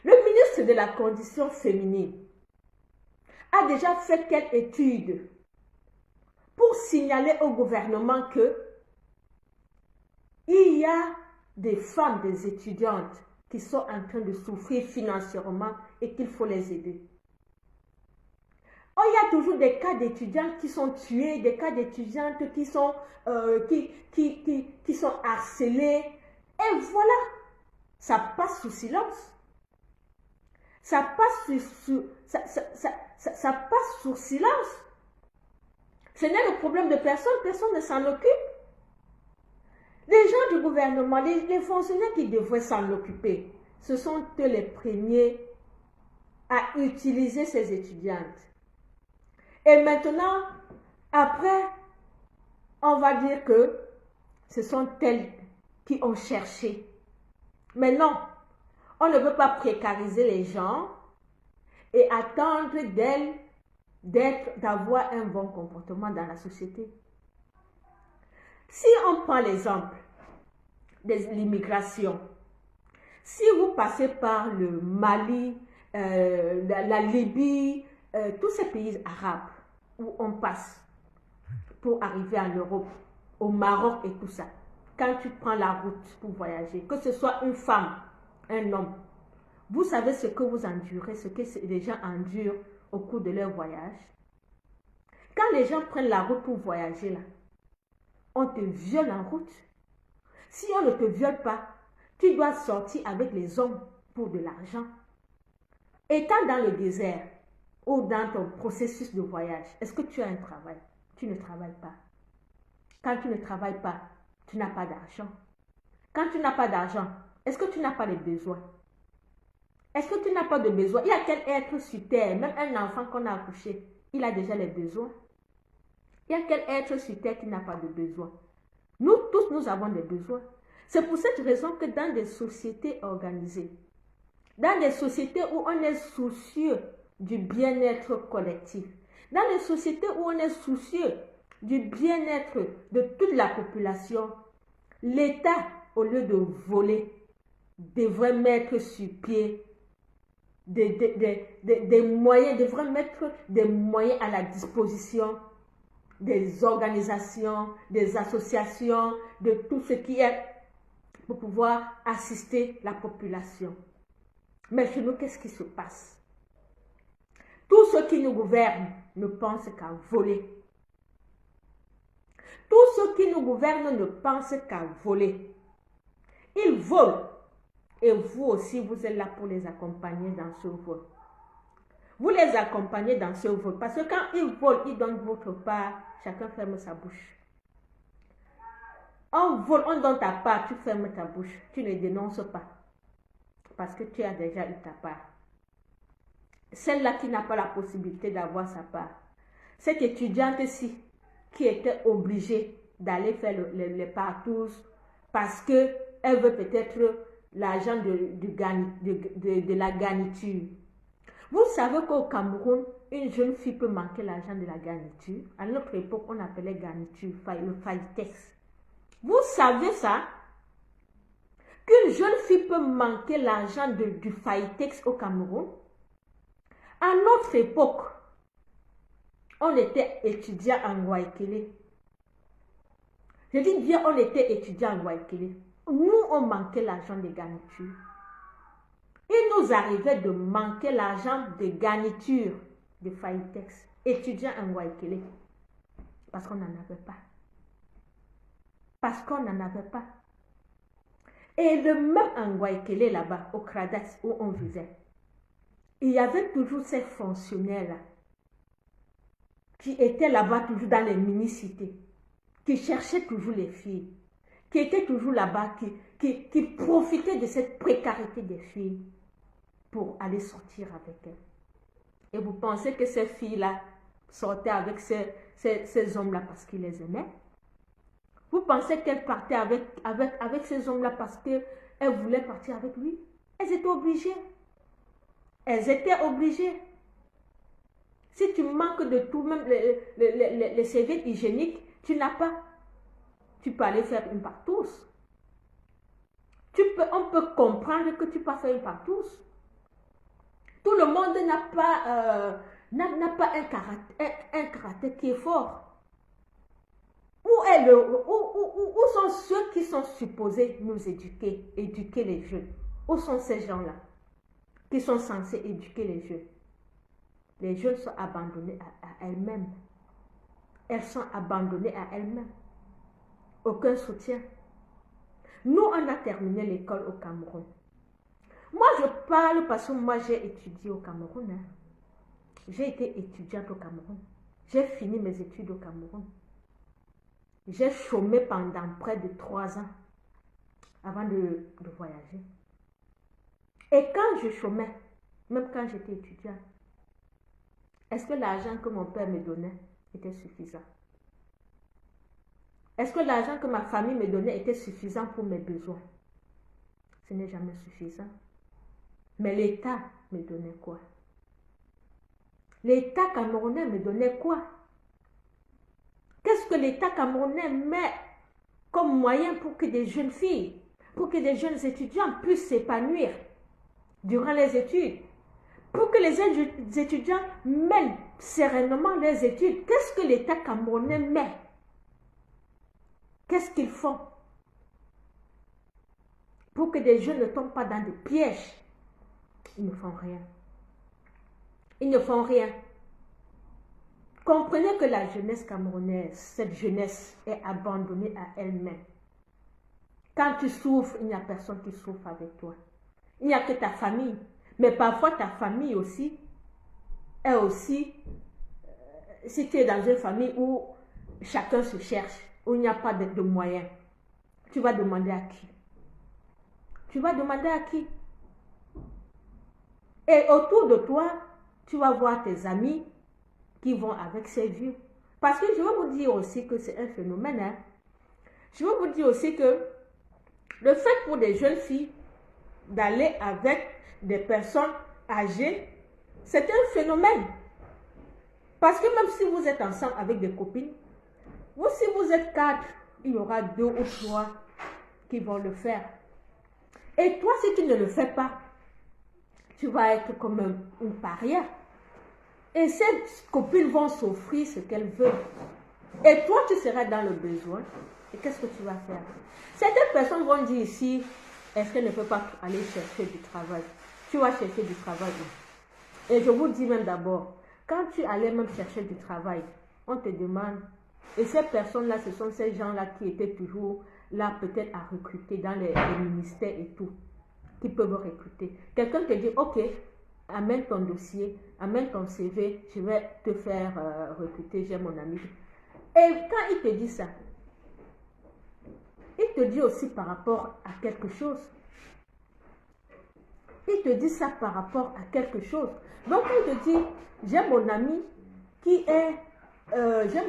Le ministre de la Condition féminine a déjà fait quelle étude pour signaler au gouvernement que il y a des femmes, des étudiantes qui sont en train de souffrir financièrement et qu'il faut les aider. Oh, il y a toujours des cas d'étudiantes qui sont tuées, des cas d'étudiantes qui sont harcelées. Et voilà, ça passe sous silence. Ça passe ça passe sous silence. Ce n'est le problème de personne, personne ne s'en occupe. Les gens du gouvernement, les fonctionnaires qui devraient s'en occuper, ce sont eux les premiers à utiliser ces étudiantes. Et maintenant, après, on va dire que ce sont elles qui ont cherché. Mais non, on ne veut pas précariser les gens et attendre d'elles d'avoir un bon comportement dans la société. Si on prend l'exemple de l'immigration, si vous passez par le Mali, la Libye, tous ces pays arabes où on passe pour arriver en Europe, au Maroc et tout ça, quand tu prends la route pour voyager, que ce soit une femme, un homme, vous savez ce que vous endurez, ce que les gens endurent au cours de leur voyage. Quand les gens prennent la route pour voyager, là, on te viole en route. Si on ne te viole pas, tu dois sortir avec les hommes pour de l'argent. Étant dans le désert ou dans ton processus de voyage, est-ce que tu as un travail? Tu ne travailles pas. Quand tu ne travailles pas, tu n'as pas d'argent. Quand tu n'as pas d'argent, est-ce que tu n'as pas de besoins? Est-ce que tu n'as pas de besoins? Il y a quel être sur terre, même un enfant qu'on a accouché, il a déjà les besoins. Il y a quel être sur terre qui n'a pas de besoins? Nous tous, nous avons des besoins. C'est pour cette raison que dans des sociétés organisées, dans des sociétés où on est soucieux du bien-être collectif, dans des sociétés où on est soucieux du bien-être de toute la population, l'État, au lieu de voler, devrait mettre sur pied des moyens, devrait mettre des moyens à la disposition des organisations, des associations, de tout ce qui est pour pouvoir assister la population. Mais chez nous, qu'est-ce qui se passe? Tous ceux qui nous gouvernent ne pensent qu'à voler. Tous ceux qui nous gouvernent ne pensent qu'à voler. Ils volent. Et vous aussi, vous êtes là pour les accompagner dans ce vol. Vous les accompagnez dans ce vol. Parce que quand ils volent, ils donnent votre part. Chacun ferme sa bouche. On vole, on donne ta part, tu fermes ta bouche. Tu ne dénonces pas. Parce que tu as déjà eu ta part. Celle-là qui n'a pas la possibilité d'avoir sa part. Cette étudiante-ci qui était obligée d'aller faire les partous parce qu'elle veut peut-être l'argent de la garniture. Vous savez qu'au Cameroun, une jeune fille peut manquer l'argent de la garniture. À notre époque, on appelait garniture, le Faytex. Vous savez ça? Qu'une jeune fille peut manquer l'argent du Faytex au Cameroun? À notre époque, on était étudiant en Guayaquil. Je dis bien, on était étudiant en Guayaquil. Nous, on manquait l'argent de garniture. Il nous arrivait de manquer l'argent de garniture de Faytex, étudiant en Guayaquil, parce qu'on n'en avait pas. Parce qu'on n'en avait pas. Et le même en Guayaquil, là-bas, au Cradax, où on vivait, il y avait toujours ces fonctionnaires-là, qui étaient là-bas toujours dans les mini-cités, qui cherchaient toujours les filles, qui étaient toujours là-bas, qui profitaient de cette précarité des filles pour aller sortir avec elles. Et vous pensez que ces filles-là sortaient avec ces hommes-là parce qu'ils les aimaient? Vous pensez qu'elles partaient avec ces hommes-là parce qu'elles voulaient partir avec lui? Elles étaient obligées. Elles étaient obligées. Si tu manques de tout, même les serviettes hygiéniques, tu n'as pas. Tu peux aller faire une partouze. On peut comprendre que tu peux faire une partouze. Tout le monde n'a pas un caractère qui est fort. Où sont ceux qui sont supposés nous éduquer les jeunes? Où sont ces gens-là qui sont censés éduquer les jeunes? Les jeunes sont abandonnés à elles-mêmes. Elles sont abandonnées à elles-mêmes. Aucun soutien. Nous, on a terminé l'école au Cameroun. Moi, je parle parce que moi, j'ai étudié au Cameroun. Hein. J'ai été étudiante au Cameroun. J'ai fini mes études au Cameroun. J'ai chômé pendant près de 3 ans avant de voyager. Et quand je chômais, même quand j'étais étudiante, est-ce que l'argent que mon père me donnait était suffisant? Est-ce que l'argent que ma famille me donnait était suffisant pour mes besoins? Ce n'est jamais suffisant. Mais l'État me donnait quoi? L'État camerounais me donnait quoi? Qu'est-ce que l'État camerounais met comme moyen pour que des jeunes filles, pour que des jeunes étudiants puissent s'épanouir durant les études? Pour que les étudiants mènent sereinement leurs études, qu'est-ce que l'État camerounais met? Qu'est-ce qu'ils font? pour que des jeunes ne tombent pas dans des pièges. Ils ne font rien. Ils ne font rien. Comprenez que la jeunesse camerounaise, cette jeunesse est abandonnée à elle-même. Quand tu souffres, il n'y a personne qui souffre avec toi. Il n'y a que ta famille. Mais parfois, ta famille aussi est aussi, si tu es dans une famille où chacun se cherche, où il n'y a pas de moyens, tu vas demander à qui? Tu vas demander à qui? Et autour de toi, tu vas voir tes amis qui vont avec ces vieux. Parce que je vais vous dire aussi que c'est un phénomène. Hein. Je vais vous dire aussi que le fait pour des jeunes filles d'aller avec des personnes âgées, c'est un phénomène. Parce que même si vous êtes ensemble avec des copines, ou si vous êtes 4, il y aura 2 ou 3 qui vont le faire. Et toi, si tu ne le fais pas, tu vas être comme une paria. Et ces copines vont s'offrir ce qu'elles veulent. Et toi, tu seras dans le besoin. Et qu'est-ce que tu vas faire? Certaines personnes vont dire ici, est-ce qu'elle ne peut pas aller chercher du travail? Tu vas chercher du travail. Et je vous dis même d'abord, quand tu allais même chercher du travail, on te demande, et ces personnes-là, ce sont ces gens-là qui étaient toujours là peut-être à recruter dans les ministères et tout, qui peuvent recruter. Quelqu'un te dit, ok, amène ton dossier, amène ton CV, je vais te faire recruter, j'ai mon ami. Et quand il te dit ça, il te dit aussi par rapport à quelque chose. Il te dit ça par rapport à quelque chose. Donc il te dit, j'ai mon ami qui est, je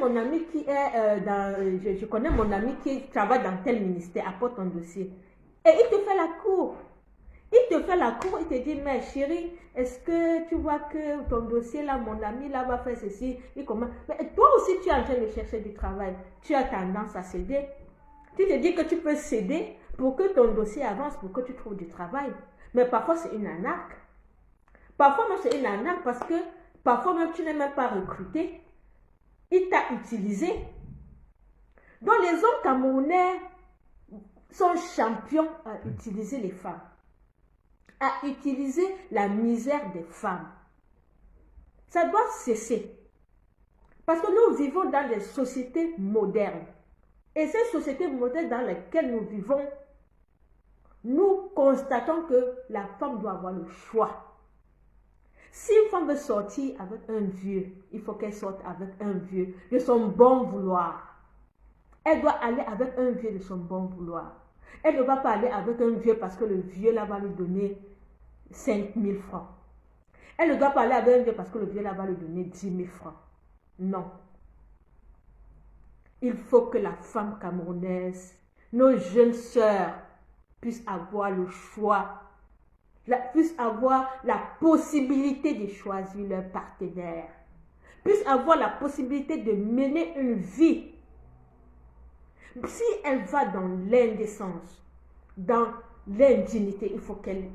connais mon ami qui travaille dans tel ministère, apporte ton dossier. Et il te fait la cour. Il te fait la cour, il te dit, mais chérie, est-ce que tu vois que ton dossier là, mon ami là va faire ceci, mais toi aussi tu es en train de chercher du travail, tu as tendance à céder. Tu te dis que tu peux céder pour que ton dossier avance, pour que tu trouves du travail. Mais parfois c'est une arnaque. Parfois même c'est une arnaque parce que parfois même tu n'es même pas recruté. Il t'a utilisé. Donc les hommes camerounais sont champions à utiliser les femmes, à utiliser la misère des femmes. Ça doit cesser. Parce que nous vivons dans des sociétés modernes. Et ces sociétés modernes dans lesquelles nous vivons, nous constatons que la femme doit avoir le choix. Si une femme veut sortir avec un vieux, il faut qu'elle sorte avec un vieux de son bon vouloir. Elle doit aller avec un vieux de son bon vouloir. Elle ne va pas aller avec un vieux parce que le vieux là va lui donner 5 000 francs. Elle ne doit pas aller avec un vieux parce que le vieux là va lui donner 10 000 francs. Non. Il faut que la femme camerounaise, nos jeunes sœurs, puissent avoir le choix, puissent avoir la possibilité de choisir leur partenaire, puissent avoir la possibilité de mener une vie. Si elle va dans l'indécence, dans l'indignité, il faut qu'elle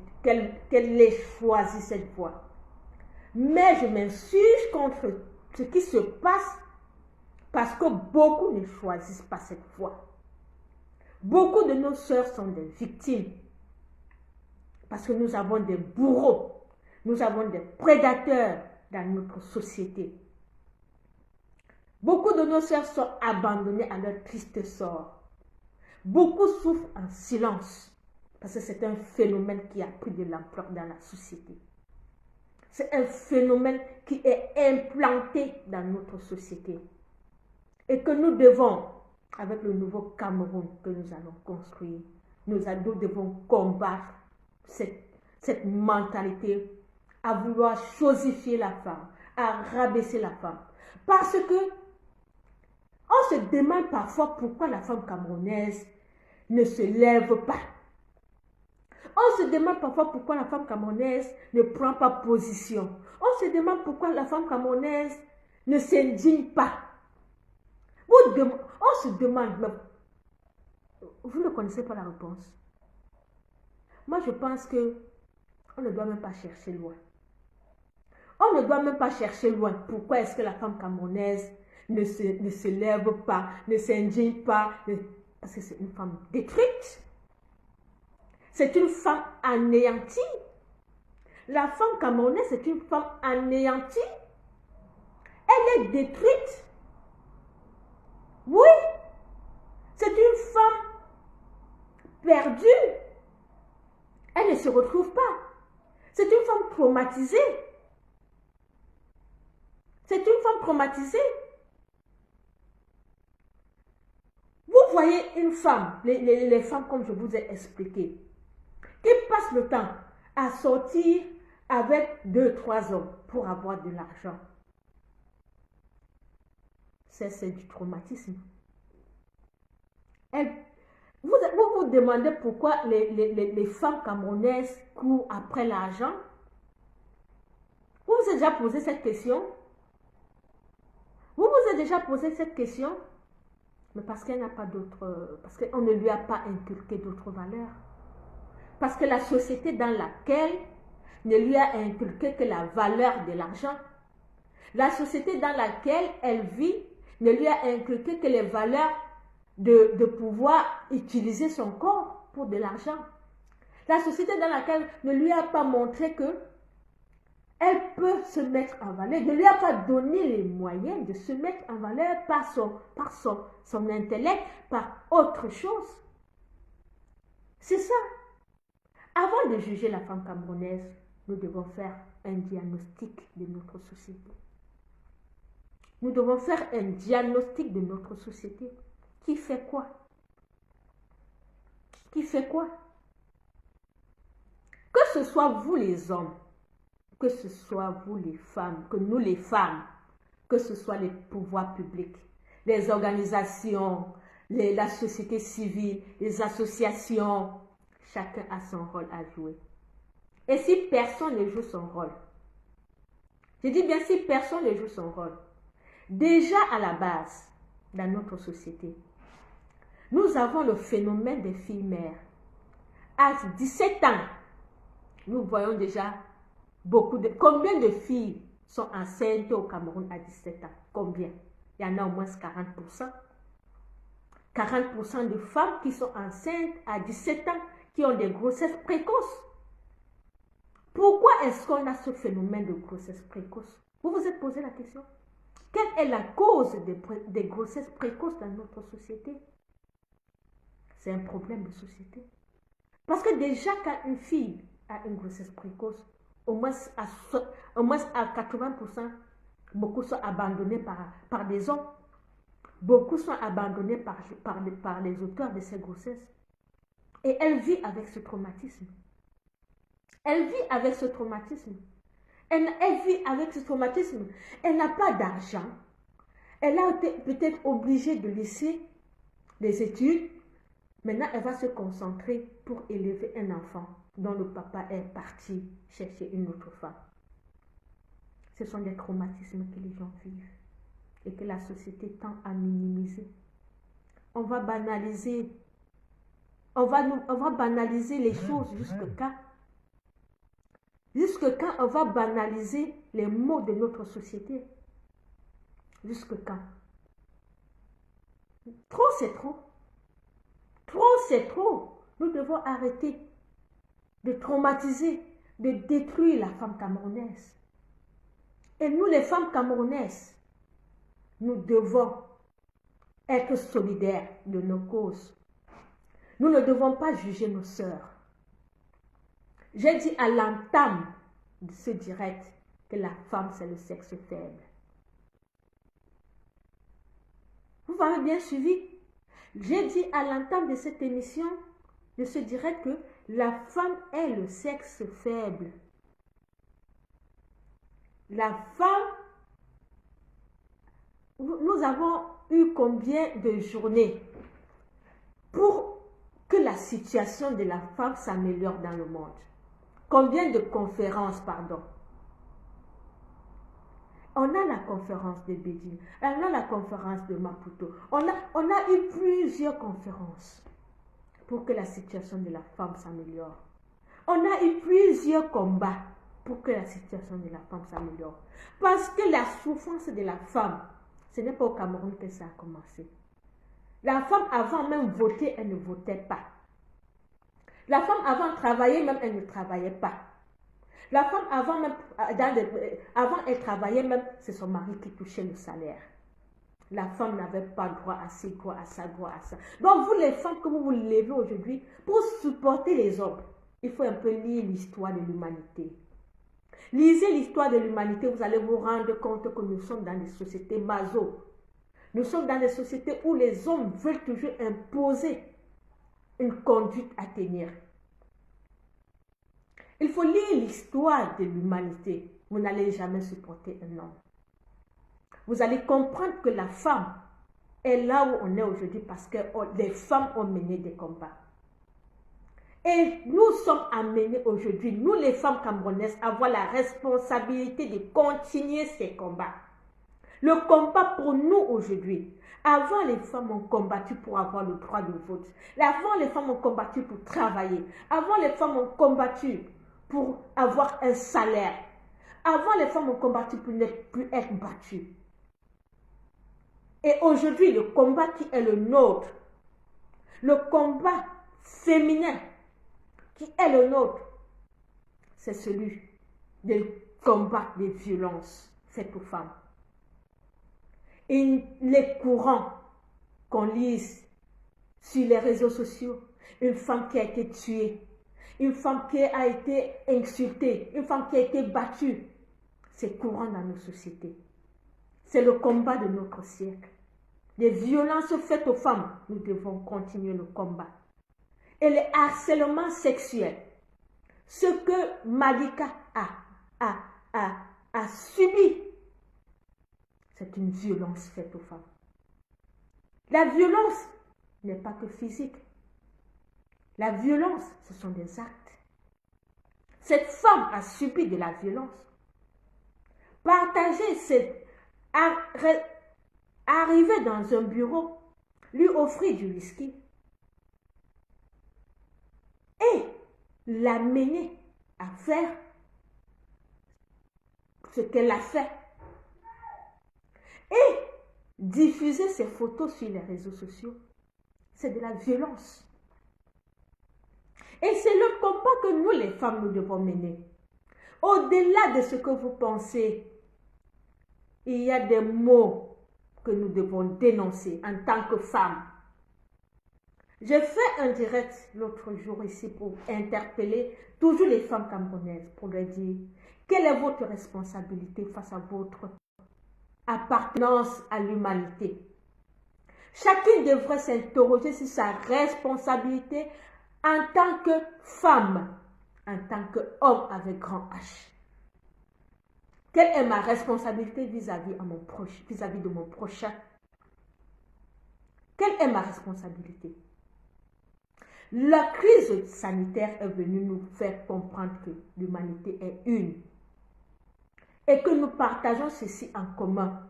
ait choisi cette voie. Mais je m'insurge contre ce qui se passe parce que beaucoup ne choisissent pas cette voie. Beaucoup de nos sœurs sont des victimes parce que nous avons des bourreaux, nous avons des prédateurs dans notre société. Beaucoup de nos sœurs sont abandonnées à leur triste sort. Beaucoup souffrent en silence parce que c'est un phénomène qui a pris de l'ampleur dans la société. C'est un phénomène qui est implanté dans notre société. Et que nous devons, avec le nouveau Cameroun que nous allons construire, nous devons combattre cette mentalité à vouloir chosifier la femme, à rabaisser la femme. Parce que on se demande parfois pourquoi la femme camerounaise ne se lève pas. On se demande parfois pourquoi la femme camerounaise ne prend pas position. On se demande pourquoi la femme camerounaise ne s'indigne pas. On se demande, mais vous ne connaissez pas la réponse. Moi, je pense que on ne doit même pas chercher loin. On ne doit même pas chercher loin. Pourquoi est-ce que la femme camerounaise ne se lève pas, ne s'indigne pas? Parce que c'est une femme détruite. c'est une femme anéantie. La femme camerounaise, c'est une femme anéantie. Elle est détruite. Oui, c'est une femme perdue. Elle ne se retrouve pas. C'est une femme traumatisée. C'est une femme traumatisée. Vous voyez une femme, les femmes comme je vous ai expliqué, qui passent le temps à sortir avec 2-3 hommes pour avoir de l'argent. C'est du traumatisme. Vous vous demandez pourquoi les femmes camerounaises courent après l'argent? Vous vous êtes déjà posé cette question? Vous vous êtes déjà posé cette question? Mais parce qu'elle n'a pas d'autres, parce qu'on ne lui a pas inculqué d'autres valeurs. Parce que la société dans laquelle ne lui a inculqué que la valeur de l'argent. La société dans laquelle elle vit ne lui a inculqué que les valeurs de pouvoir utiliser son corps pour de l'argent. La société dans laquelle ne lui a pas montré que elle peut se mettre en valeur, ne lui a pas donné les moyens de se mettre en valeur par son intellect, par autre chose. C'est ça. Avant de juger la femme camerounaise, nous devons faire un diagnostic de notre société. Nous devons faire un diagnostic de notre société. Qui fait quoi? Qui fait quoi? Que ce soit vous les hommes, que ce soit vous les femmes, que nous les femmes, que ce soit les pouvoirs publics, les organisations, la société civile, les associations, chacun a son rôle à jouer. Et si personne ne joue son rôle, je dis bien si personne ne joue son rôle, déjà à la base, dans notre société, nous avons le phénomène des filles-mères. À 17 ans, nous voyons déjà combien de filles sont enceintes au Cameroun à 17 ans? Combien? Il y en a au moins 40%. 40% de femmes qui sont enceintes à 17 ans, qui ont des grossesses précoces. Pourquoi est-ce qu'on a ce phénomène de grossesse précoce? Vous vous êtes posé la question? Quelle est la cause des grossesses précoces dans notre société? C'est un problème de société. Parce que déjà, quand une fille a une grossesse précoce, au moins à 80%, beaucoup sont abandonnés par des hommes. Beaucoup sont abandonnés par les auteurs de ces grossesses. Et elle vit avec ce traumatisme. Elle vit avec ce traumatisme. Elle vit avec ce traumatisme. Elle n'a pas d'argent. Elle a été peut-être obligée de laisser les études. Maintenant, elle va se concentrer pour élever un enfant dont le papa est parti chercher une autre femme. Ce sont des traumatismes que les gens vivent et que la société tend à minimiser. On va banaliser. On va banaliser les choses jusque quand? Jusque quand on va banaliser les maux de notre société? Jusque quand? Trop, c'est trop. Trop, c'est trop. Nous devons arrêter de traumatiser, de détruire la femme camerounaise. Et nous, les femmes camerounaises, nous devons être solidaires de nos causes. Nous ne devons pas juger nos sœurs. J'ai dit à l'entame de ce direct que la femme, c'est le sexe faible. Vous m'avez bien suivi? J'ai dit à l'entame de cette émission, de ce direct, que la femme est le sexe faible. La femme, nous avons eu combien de journées pour que la situation de la femme s'améliore dans le monde? Combien de conférences, pardon? On a la conférence de Beijing, on a la conférence de Maputo, on a eu plusieurs conférences pour que la situation de la femme s'améliore. On a eu plusieurs combats pour que la situation de la femme s'améliore. Parce que la souffrance de la femme, ce n'est pas au Cameroun que ça a commencé. La femme, avant même voter, elle ne votait pas. La femme avant travaillait, même elle ne travaillait pas. La femme avant, même, avant elle travaillait même, c'est son mari qui touchait le salaire. La femme n'avait pas droit à ci, droit à ça, droit à ça. Donc vous les femmes, que vous vous levez aujourd'hui, pour supporter les hommes, il faut un peu lire l'histoire de l'humanité. Lisez l'histoire de l'humanité, vous allez vous rendre compte que nous sommes dans des sociétés maso. Nous sommes dans des sociétés où les hommes veulent toujours imposer une conduite à tenir. Il faut lire l'histoire de l'humanité. Vous n'allez jamais supporter un homme. Vous allez comprendre que la femme est là où on est aujourd'hui parce que les femmes ont mené des combats. Et nous sommes amenés aujourd'hui, nous les femmes camerounaises, à avoir la responsabilité de continuer ces combats. Le combat pour nous aujourd'hui. Avant, les femmes ont combattu pour avoir le droit de vote. Avant, les femmes ont combattu pour travailler. Avant, les femmes ont combattu pour avoir un salaire. Avant, les femmes ont combattu pour ne plus être battues. Et aujourd'hui, le combat qui est le nôtre, le combat féminin qui est le nôtre, c'est celui de combattre les violences faites aux femmes. Et les courants qu'on lise sur les réseaux sociaux, une femme qui a été tuée, une femme qui a été insultée, une femme qui a été battue, c'est courant dans nos sociétés. C'est le combat de notre siècle. Les violences faites aux femmes, nous devons continuer le combat. Et le harcèlement sexuel, ce que Malika a subi, c'est une violence faite aux femmes. La violence n'est pas que physique. La violence, ce sont des actes. Cette femme a subi de la violence. Partager cette... Arriver dans un bureau, lui offrir du whisky et l'amener à faire ce qu'elle a fait et diffuser ses photos sur les réseaux sociaux, c'est de la violence. Et c'est le combat que nous les femmes nous devons mener. Au-delà de ce que vous pensez, il y a des mots que nous devons dénoncer en tant que femmes. J'ai fait un direct l'autre jour ici pour interpeller toujours les femmes camerounaises pour leur dire quelle est votre responsabilité face à votre appartenance à l'humanité. Chacune devrait s'interroger sur sa responsabilité en tant que femme, en tant qu'homme avec grand H. Quelle est ma responsabilité vis-à-vis de mon prochain? Quelle est ma responsabilité? La crise sanitaire est venue nous faire comprendre que l'humanité est une et que nous partageons ceci en commun,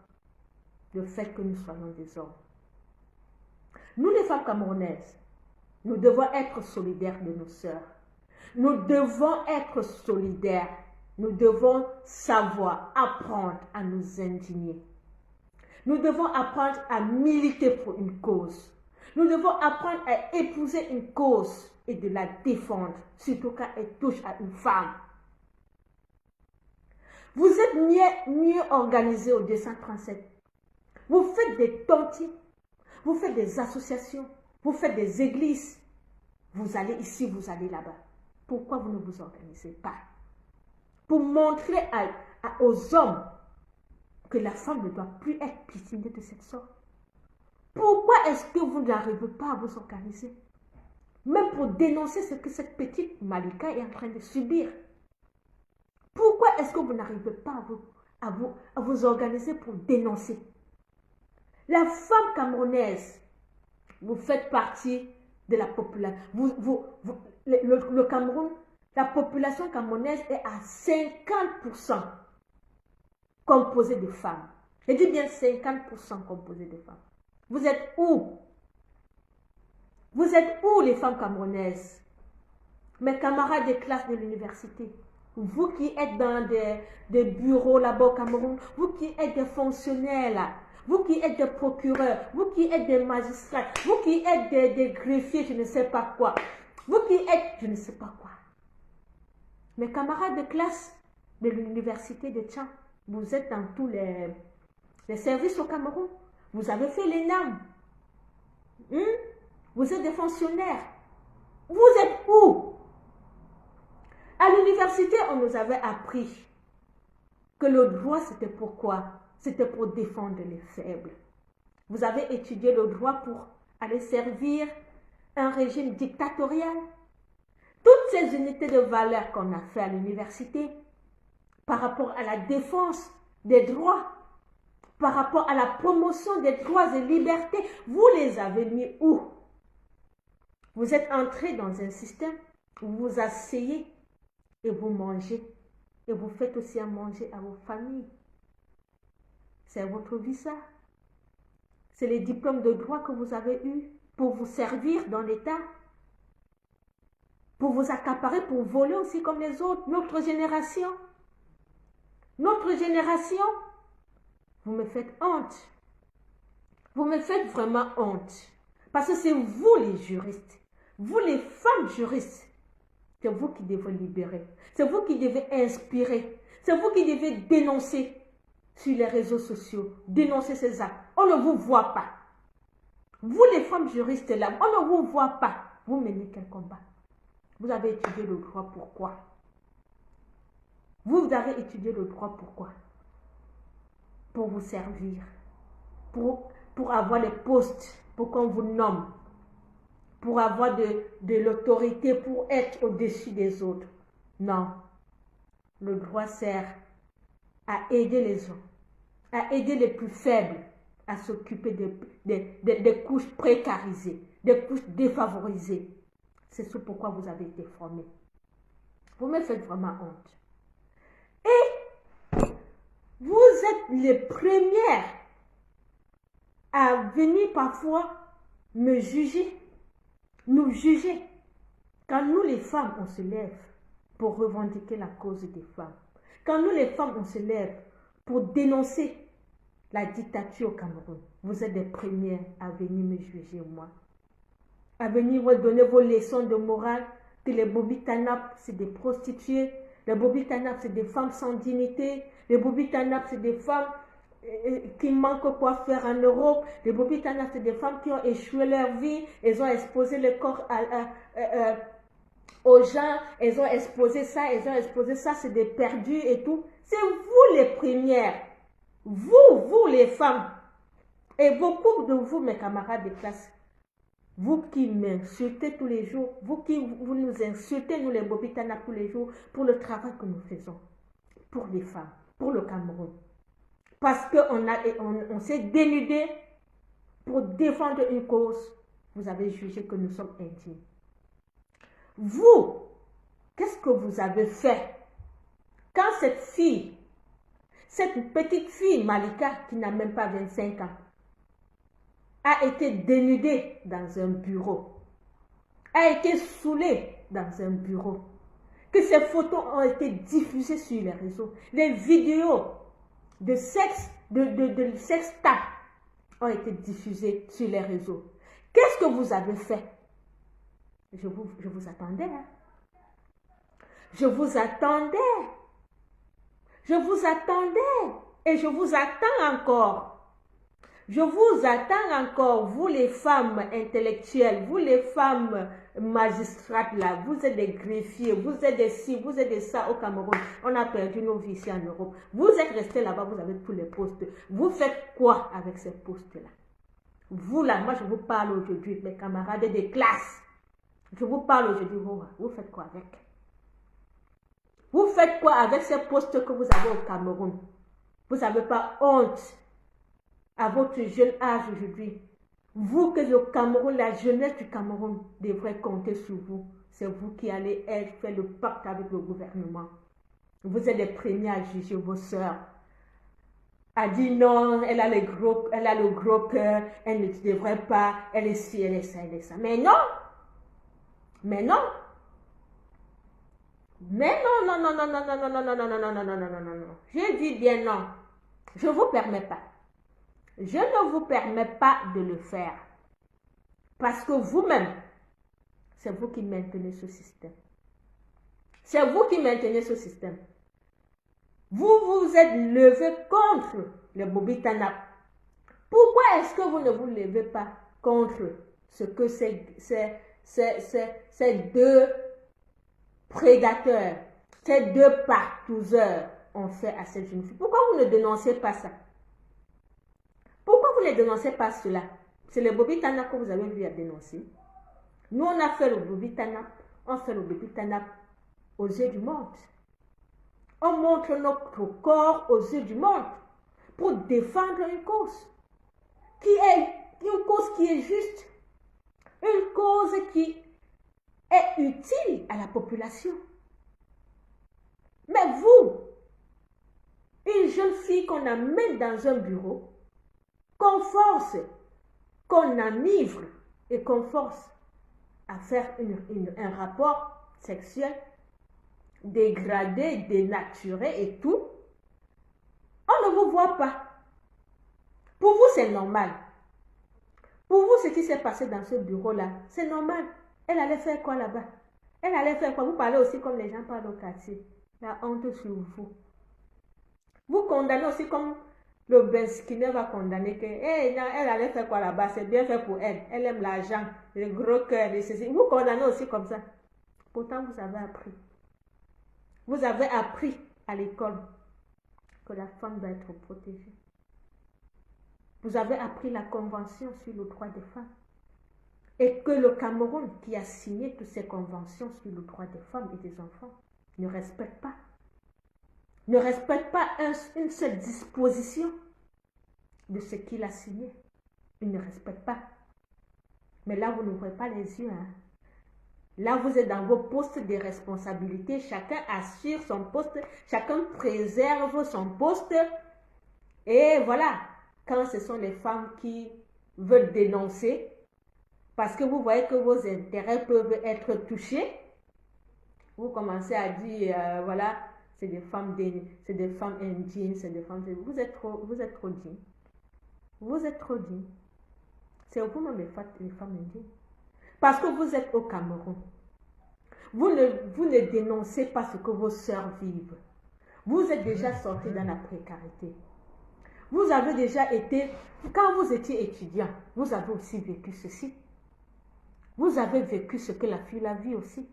le fait que nous soyons des hommes. Nous, les femmes camerounaises, nous devons être solidaires de nos sœurs. Nous devons être solidaires. Nous devons savoir, apprendre à nous indigner. Nous devons apprendre à militer pour une cause. Nous devons apprendre à épouser une cause et de la défendre, surtout quand elle touche à une femme. Vous êtes mieux organisés au 237. Vous faites des tontines, vous faites des associations, vous faites des églises. Vous allez ici, vous allez là-bas. Pourquoi vous ne vous organisez pas? Pour montrer aux hommes que la femme ne doit plus être piétinée de cette sorte. Pourquoi est-ce que vous n'arrivez pas à vous organiser? Même pour dénoncer ce que cette petite Malika est en train de subir. Pourquoi est-ce que vous n'arrivez pas à vous organiser pour dénoncer? La femme camerounaise, vous faites partie de la population. Le Cameroun, la population camerounaise est à 50% composée de femmes. Je dis bien 50% composée de femmes. Vous êtes où? Vous êtes où les femmes camerounaises? Mes camarades de classe de l'université, vous qui êtes dans des bureaux là-bas au Cameroun, vous qui êtes des fonctionnaires là, vous qui êtes des procureurs, vous qui êtes des magistrats, vous qui êtes des greffiers, je ne sais pas quoi. Vous qui êtes, je ne sais pas quoi. Mes camarades de classe de l'université de Tchad, vous êtes dans tous les services au Cameroun. Vous avez fait l'ENAM. Vous êtes des fonctionnaires. Vous êtes où? À l'université, on nous avait appris que le droit, c'était pourquoi? C'était pour défendre les faibles. Vous avez étudié le droit pour aller servir un régime dictatorial. Toutes ces unités de valeur qu'on a fait à l'université, par rapport à la défense des droits, par rapport à la promotion des droits et libertés, vous les avez mis où? Vous êtes entré dans un système où vous vous asseyez et vous mangez. Et vous faites aussi à manger à vos familles. C'est votre visa. C'est les diplômes de droit que vous avez eus pour vous servir dans l'État. Pour vous accaparer, pour voler aussi comme les autres. Notre génération, vous me faites honte. Vous me faites vraiment honte. Parce que c'est vous les juristes, vous les femmes juristes, c'est vous qui devez libérer, c'est vous qui devez inspirer, c'est vous qui devez dénoncer sur les réseaux sociaux, dénoncer ces actes. On ne vous voit pas. Vous les femmes juristes là, on ne vous voit pas. Vous menez quel combat? Vous avez étudié le droit, pourquoi? Vous avez étudié le droit, pourquoi? Pour vous servir, pour avoir les postes, pour qu'on vous nomme, pour avoir de l'autorité, pour être au-dessus des autres. Non. Le droit sert à aider les gens, à aider les plus faibles, à s'occuper des couches précarisées, des couches défavorisées. C'est ce pourquoi vous avez été formés. Vous me faites vraiment honte. Et vous êtes les premières à venir parfois me juger, nous juger. Quand nous les femmes, on se lève pour revendiquer la cause des femmes. Quand nous les femmes, on se lève pour dénoncer la dictature au Cameroun, vous êtes les premières à venir me juger, moi. À venir me donner vos leçons de morale, que les Bobi Tanap, c'est des prostituées, les Bobi Tanap, c'est des femmes sans dignité, les Bobi Tanap, c'est des femmes qui manquent quoi faire en Europe, les Bobi Tanap, c'est des femmes qui ont échoué leur vie, elles ont exposé le corps aux gens, elles ont exposé ça, c'est des perdus et tout. C'est vous les premières, vous les femmes, et beaucoup de vous, mes camarades de classe, vous qui m'insultez tous les jours, vous nous insultez, nous les Bobi Tanap tous les jours, pour le travail que nous faisons, pour les femmes, pour le Cameroun. Parce qu'on s'est dénudé pour défendre une cause, vous avez jugé que nous sommes indignes. Vous, qu'est-ce que vous avez fait quand cette fille, cette petite fille Malika, qui n'a même pas 25 ans, a été dénudée dans un bureau, a été saoulée dans un bureau, que ces photos ont été diffusées sur les réseaux, les vidéos de sexe, de sextape ont été diffusées sur les réseaux. Qu'est-ce que vous avez fait? Je vous attendais. Hein? Je vous attendais. Je vous attendais. Et je vous attends encore. Je vous attends encore, vous les femmes intellectuelles, vous les femmes magistrates là, vous êtes des greffiers, vous êtes des ci, vous êtes des ça au Cameroun. On a perdu nos vies ici en Europe. Vous êtes restés là-bas, vous avez tous les postes. Vous faites quoi avec ces postes-là? Vous là, moi je vous parle aujourd'hui, mes camarades de classe. Je vous parle aujourd'hui, vous faites quoi avec? Vous faites quoi avec ces postes que vous avez au Cameroun? Vous n'avez pas honte à votre jeune âge aujourd'hui? Vous que le Cameroun, la jeunesse du Cameroun devrait compter sur vous. C'est vous qui allez faire le pacte avec le gouvernement. Vous êtes les premiers à juger vos sœurs. A dit non, elle a le gros cœur, elle ne devrait pas, elle est ci, elle est ça, elle est ça. Mais non! Mais non! Mais non, non, non, non, non, non, non, non, non, non, non, non, non, non, non, non. J'ai dit bien non. Je ne vous permets pas. Je ne vous permets pas de le faire. Parce que vous-même, c'est vous qui maintenez ce système. C'est vous qui maintenez ce système. Vous vous êtes levé contre le Bobi Tanap. Pourquoi est-ce que vous ne vous levez pas contre ce que ces deux prédateurs, ces deux partouzeurs ont fait à cette jeune fille? Pourquoi vous ne dénoncez pas ça? Pourquoi vous ne dénoncez pas cela? C'est le Bobi Tanap que vous avez vu à dénoncer. Nous, on a fait le Bobi Tanap. On fait le Bobi Tanap aux yeux du monde. On montre notre corps aux yeux du monde pour défendre une cause qui est juste, une cause qui est utile à la population. Mais vous, une jeune fille qu'on amène dans un bureau, qu'on force, qu'on enivre et qu'on force à faire un rapport sexuel dégradé, dénaturé et tout, on ne vous voit pas. Pour vous, c'est normal. Pour vous, ce qui s'est passé dans ce bureau-là, c'est normal. Elle allait faire quoi là-bas? Elle allait faire quoi? Vous parlez aussi comme les gens parlent au quartier. La honte sur vous. Vous condamnez aussi comme le Ben Skinner va condamner que hey, non, elle allait faire quoi là-bas? C'est bien fait pour elle. Elle aime l'argent, le gros cœur, et ceci. Vous condamnez aussi comme ça. Pourtant, vous avez appris. Vous avez appris à l'école que la femme doit être protégée. Vous avez appris la convention sur le droit des femmes. Et que le Cameroun, qui a signé toutes ces conventions sur le droit des femmes et des enfants, ne respecte pas. Ne respecte pas une seule disposition de ce qu'il a signé. Il ne respecte pas. Mais là, vous n'ouvrez pas les yeux. Hein. Là, vous êtes dans vos postes de responsabilité. Chacun assure son poste. Chacun préserve son poste. Et voilà. Quand ce sont les femmes qui veulent dénoncer, parce que vous voyez que vos intérêts peuvent être touchés, vous commencez à dire, voilà, c'est des femmes indignes, c'est des femmes... Vous êtes trop dignes. Vous êtes trop dignes. C'est vous-même les femmes indignes. Parce que vous êtes au Cameroun. Vous ne dénoncez pas ce que vos sœurs vivent. Vous êtes déjà sortis dans la précarité. Vous avez déjà été, quand vous étiez étudiant, vous avez aussi vécu ceci. Vous avez vécu ce que la fille a vu aussi.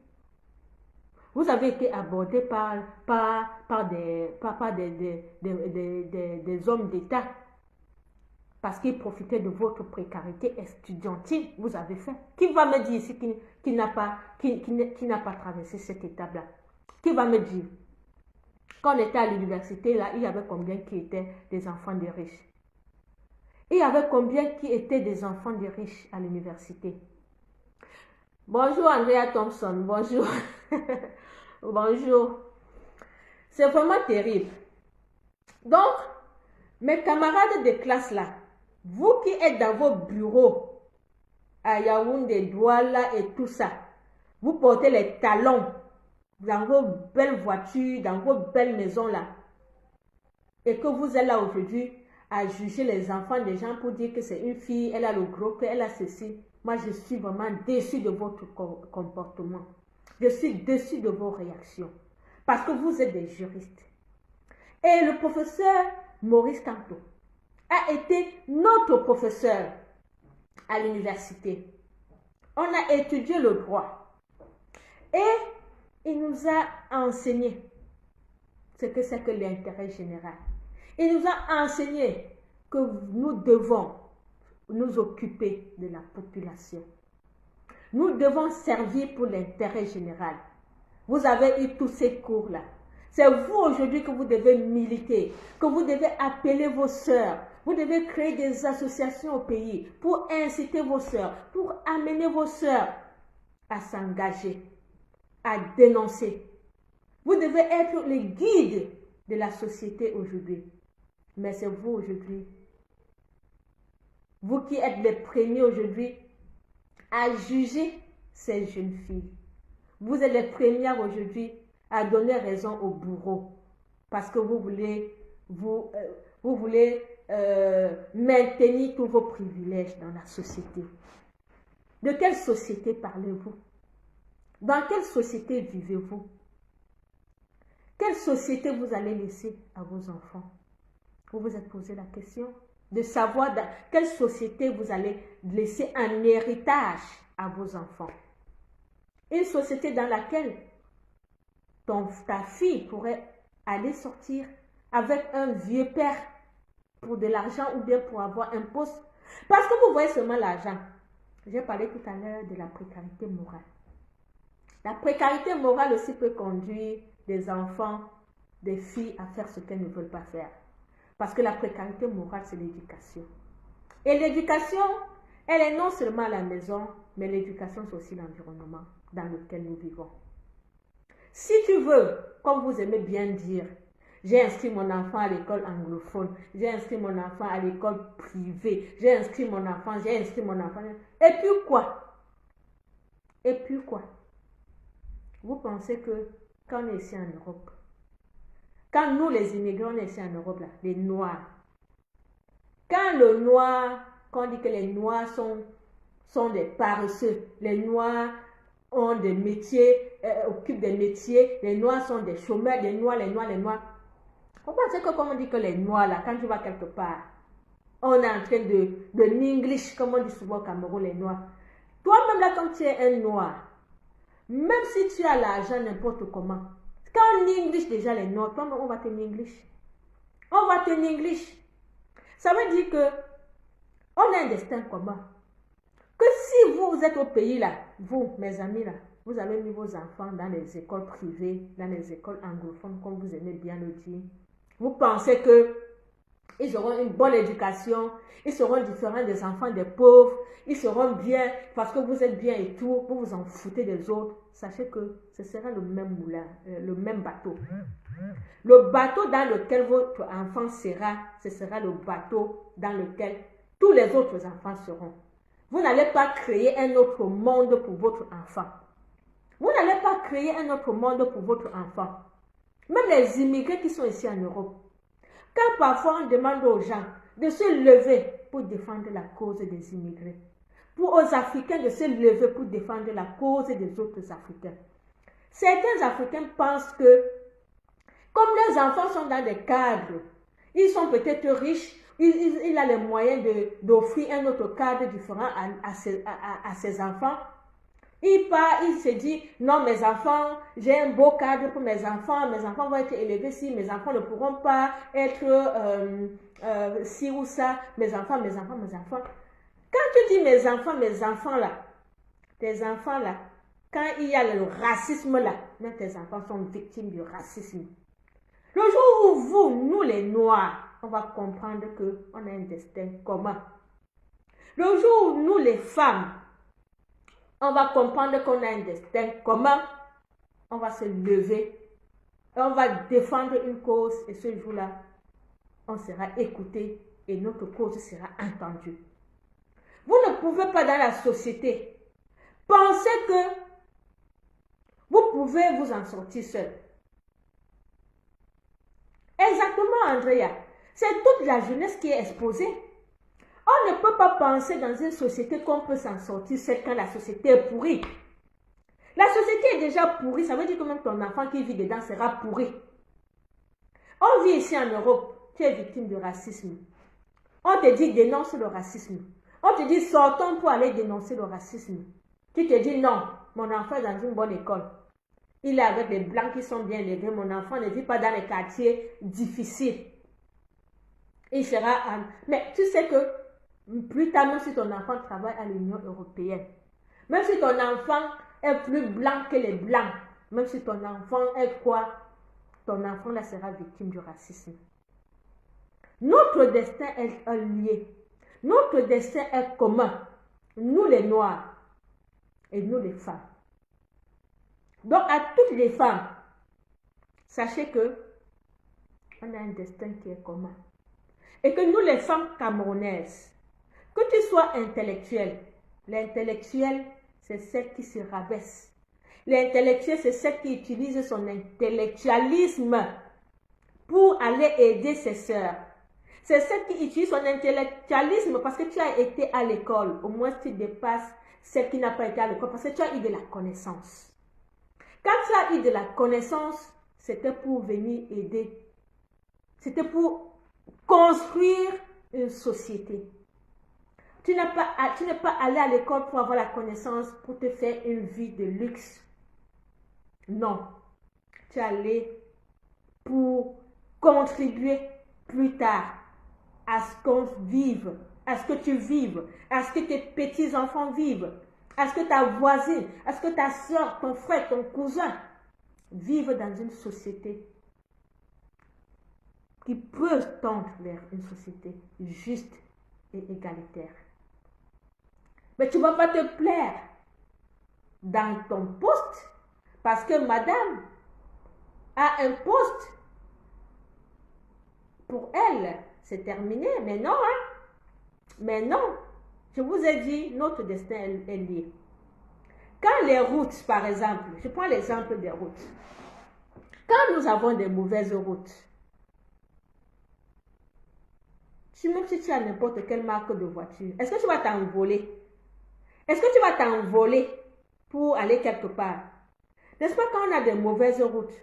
Vous avez été abordé par des hommes d'État parce qu'ils profitaient de votre précarité estudiantine. Vous avez fait. Qui va me dire ici qui n'a pas traversé cette étape-là? Qui va me dire? Quand on était à l'université, là, il y avait combien qui étaient des enfants de riches? Il y avait combien qui étaient des enfants de riches à l'université? Bonjour Andrea Thompson, bonjour. Bonjour. C'est vraiment terrible. Donc, mes camarades de classe là, vous qui êtes dans vos bureaux, à Yaoundé, Douala et tout ça, vous portez les talons dans vos belles voitures, dans vos belles maisons là, et que vous êtes là aujourd'hui à juger les enfants des gens pour dire que c'est une fille, elle a le gros cœur, elle a ceci. Moi, je suis vraiment déçue de votre comportement. Je suis déçue de vos réactions. Parce que vous êtes des juristes. Et le professeur Maurice Kanto a été notre professeur à l'université. On a étudié le droit. Et il nous a enseigné ce que c'est que l'intérêt général. Il nous a enseigné que nous devons nous occuper de la population. Nous devons servir pour l'intérêt général. Vous avez eu tous ces cours-là. C'est vous aujourd'hui que vous devez militer, que vous devez appeler vos sœurs. Vous devez créer des associations au pays pour inciter vos sœurs, pour amener vos sœurs à s'engager, à dénoncer. Vous devez être les guides de la société aujourd'hui. Mais c'est vous aujourd'hui, vous qui êtes les premiers aujourd'hui à juger ces jeunes filles. Vous êtes les premières aujourd'hui à donner raison au bourreau parce que vous voulez maintenir tous vos privilèges dans la société. De quelle société parlez-vous? Dans quelle société vivez-vous? Quelle société vous allez laisser à vos enfants? Vous vous êtes posé la question de savoir dans quelle société vous allez laisser un héritage à vos enfants. Une société dans laquelle ta fille pourrait aller sortir avec un vieux père pour de l'argent ou bien pour avoir un poste. Parce que vous voyez seulement l'argent. J'ai parlé tout à l'heure de la précarité morale. La précarité morale aussi peut conduire des enfants, des filles à faire ce qu'elles ne veulent pas faire. Parce que la précarité morale, c'est l'éducation. Et l'éducation, elle est non seulement à la maison, mais l'éducation, c'est aussi l'environnement dans lequel nous vivons. Si tu veux, comme vous aimez bien dire, j'ai inscrit mon enfant à l'école anglophone, j'ai inscrit mon enfant à l'école privée, j'ai inscrit mon enfant. Et puis quoi? Et puis quoi? Vous pensez que quand on est ici en Europe, quand nous les immigrants, on est ici en Europe, là, les Noirs, quand on dit que les Noirs sont des paresseux, les Noirs ont des métiers, occupent des métiers, les Noirs sont des chômeurs, les Noirs. Vous pensez que comme on dit que les Noirs, là, quand tu vas quelque part, on est en train de l'English, comme on dit souvent au Cameroun, les Noirs. Toi-même là, quand tu es un Noir, même si tu as l'argent n'importe comment, quand on English déjà les Noirs, toi-même on va te English. On va te English. Ça veut dire que on a un destin commun. Que si vous êtes au pays là, vous, mes amis là, vous avez mis vos enfants dans les écoles privées, dans les écoles anglophones, comme vous aimez bien le dire, vous pensez que ils auront une bonne éducation, ils seront différents des enfants des pauvres, ils seront bien parce que vous êtes bien et tout, vous vous en foutez des autres. Sachez que ce sera le même moulin, le même bateau. Le bateau dans lequel votre enfant sera, ce sera le bateau dans lequel tous les autres enfants seront. Vous n'allez pas créer un autre monde pour votre enfant. Vous n'allez pas créer un autre monde pour votre enfant. Même les immigrés qui sont ici en Europe, quand parfois on demande aux gens de se lever pour défendre la cause des immigrés, pour aux Africains de se lever pour défendre la cause des autres Africains, certains Africains pensent que comme les enfants sont dans des cadres, ils sont peut-être riches, il a les moyens d'offrir un autre cadre différent à ses enfants. Il se dit, non, mes enfants, j'ai un beau cadre pour mes enfants vont être élevés si, mes enfants ne pourront pas être ci ou ça, mes enfants. Quand tu dis mes enfants là, tes enfants là, quand il y a le racisme là, même tes enfants sont victimes du racisme. Le jour où vous, nous les Noirs, on va comprendre qu'on a un destin commun. Le jour où nous les femmes, on va comprendre qu'on a un destin commun, on va se lever, et on va défendre une cause, et ce jour-là, on sera écouté et notre cause sera entendue. Vous ne pouvez pas dans la société penser que vous pouvez vous en sortir seul. Exactement, Andrea. C'est toute la jeunesse qui est exposée. On ne peut pas penser dans une société qu'on peut s'en sortir seul quand la société est pourrie. La société est déjà pourrie, ça veut dire que même ton enfant qui vit dedans sera pourri. On vit ici en Europe, tu es victime de racisme. On te dit dénonce le racisme. On te dit sortons pour aller dénoncer le racisme. Tu te dis non, mon enfant est dans une bonne école. Il est avec des blancs qui sont bien élevés. Mon enfant ne vit pas dans les quartiers difficiles. Il sera... Mais tu sais que plus tard, même si ton enfant travaille à l'Union européenne, même si ton enfant est plus blanc que les blancs, même si ton enfant est quoi, ton enfant là sera victime du racisme. Notre destin est lié. Notre destin est commun. Nous les Noirs et nous les femmes. Donc à toutes les femmes, sachez que on a un destin qui est commun. Et que nous les femmes camerounaises, que tu sois intellectuelle, l'intellectuelle c'est celle qui se rabaisse. L'intellectuelle c'est celle qui utilise son intellectualisme pour aller aider ses sœurs. C'est celle qui utilise son intellectualisme parce que tu as été à l'école. Au moins tu dépasses celle qui n'a pas été à l'école parce que tu as eu de la connaissance. Quand tu as eu de la connaissance, c'était pour venir aider. C'était pour construire une société. Tu n'es pas allé à l'école pour avoir la connaissance, pour te faire une vie de luxe. Non. Tu es allé pour contribuer plus tard à ce qu'on vive, à ce que tu vives, à ce que tes petits-enfants vivent, à ce que ta voisine, à ce que ta soeur, ton frère, ton cousin vivent dans une société qui peut tendre vers une société juste et égalitaire. Mais tu ne vas pas te plaire dans ton poste parce que madame a un poste. Pour elle, c'est terminé. Mais non, hein? Mais non. Je vous ai dit, notre destin est lié. Quand les routes, par exemple, je prends l'exemple des routes. Quand nous avons des mauvaises routes, même si tu as n'importe quelle marque de voiture, est-ce que tu vas t'envoler? Est-ce que tu vas t'envoler pour aller quelque part? N'est-ce pas quand on a des mauvaises routes,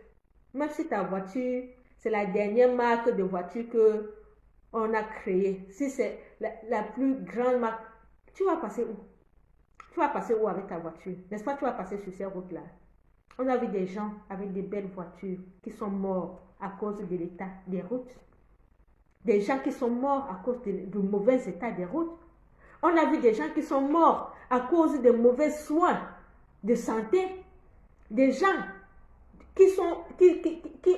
même si ta voiture, c'est la dernière marque de voiture qu'on a créée, si c'est la plus grande marque, tu vas passer où? Tu vas passer où avec ta voiture? N'est-ce pas, tu vas passer sur ces routes-là? On a vu des gens avec des belles voitures qui sont morts à cause de l'état des routes. Des gens qui sont morts à cause du mauvais état des routes. On a vu des gens qui sont morts à cause de mauvais soins de santé. Des gens qui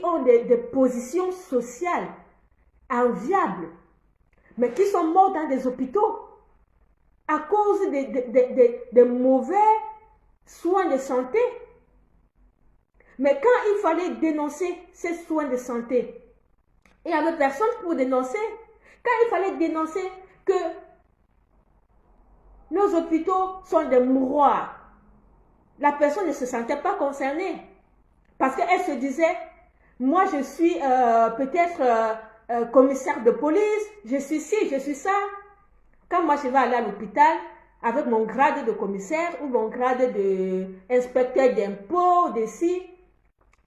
ont des positions sociales enviables, mais qui sont morts dans des hôpitaux à cause de mauvais soins de santé. Mais quand il fallait dénoncer ces soins de santé, il n'y avait personne pour dénoncer. Quand il fallait dénoncer que nos hôpitaux sont des mouroirs, la personne ne se sentait pas concernée. Parce qu'elle se disait, moi je suis peut-être commissaire de police, je suis ci, je suis ça. Quand moi je vais aller à l'hôpital avec mon grade de commissaire ou mon grade d'inspecteur d'impôts, de ci,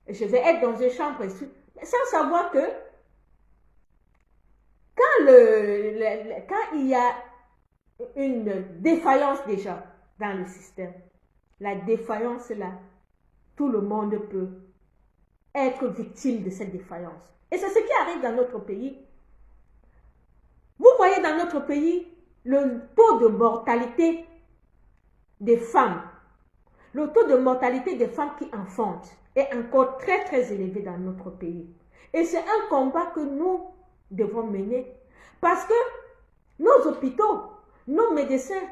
je vais être dans une chambre sans savoir que quand il y a une défaillance déjà dans le système, la défaillance là, tout le monde peut être victime de cette défaillance. Et c'est ce qui arrive dans notre pays. Vous voyez dans notre pays, le taux de mortalité des femmes, le taux de mortalité des femmes qui enfantent est encore très très élevé dans notre pays. Et c'est un combat que nous devons mener. Parce que nos hôpitaux, nos médecins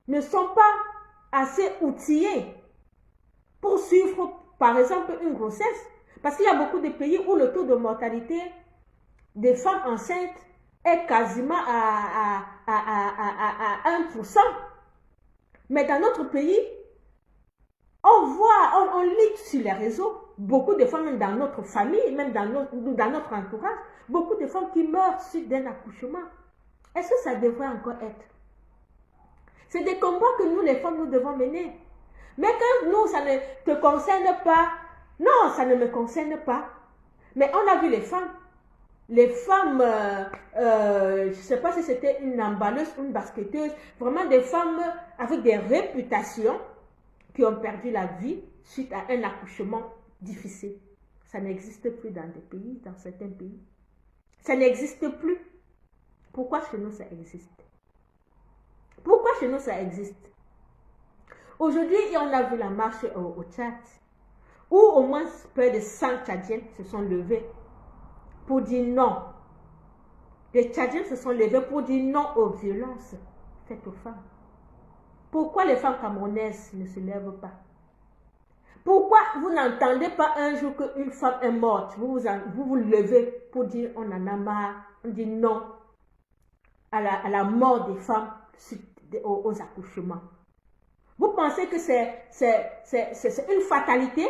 ne sont pas assez outillés pour suivre, par exemple, une grossesse. Parce qu'il y a beaucoup de pays où le taux de mortalité des femmes enceintes est quasiment à 1%. Mais dans notre pays, on lit sur les réseaux, beaucoup de femmes, même dans notre famille, même dans notre entourage, beaucoup de femmes qui meurent suite d'un accouchement. Est-ce que ça devrait encore être? C'est des combats que nous, les femmes, nous devons mener. Mais quand nous, ça ne te concerne pas, non, ça ne me concerne pas. Mais on a vu les femmes. Les femmes, je ne sais pas si c'était une emballeuse ou une basketteuse, vraiment des femmes avec des réputations qui ont perdu la vie suite à un accouchement difficile. Ça n'existe plus dans des pays, dans certains pays. Ça n'existe plus. Pourquoi chez nous ça existe? Pourquoi chez nous ça existe? Aujourd'hui, on a vu la marche au Tchad, où au moins près de 100 Tchadiens se sont levés pour dire non. Les Tchadiens se sont levés pour dire non aux violences faites aux femmes. Pourquoi les femmes camerounaises ne se lèvent pas? Pourquoi vous n'entendez pas un jour qu'une femme est morte? Vous vous levez pour dire on en a marre, on dit non à la mort des femmes aux accouchements. Vous pensez que c'est une fatalité?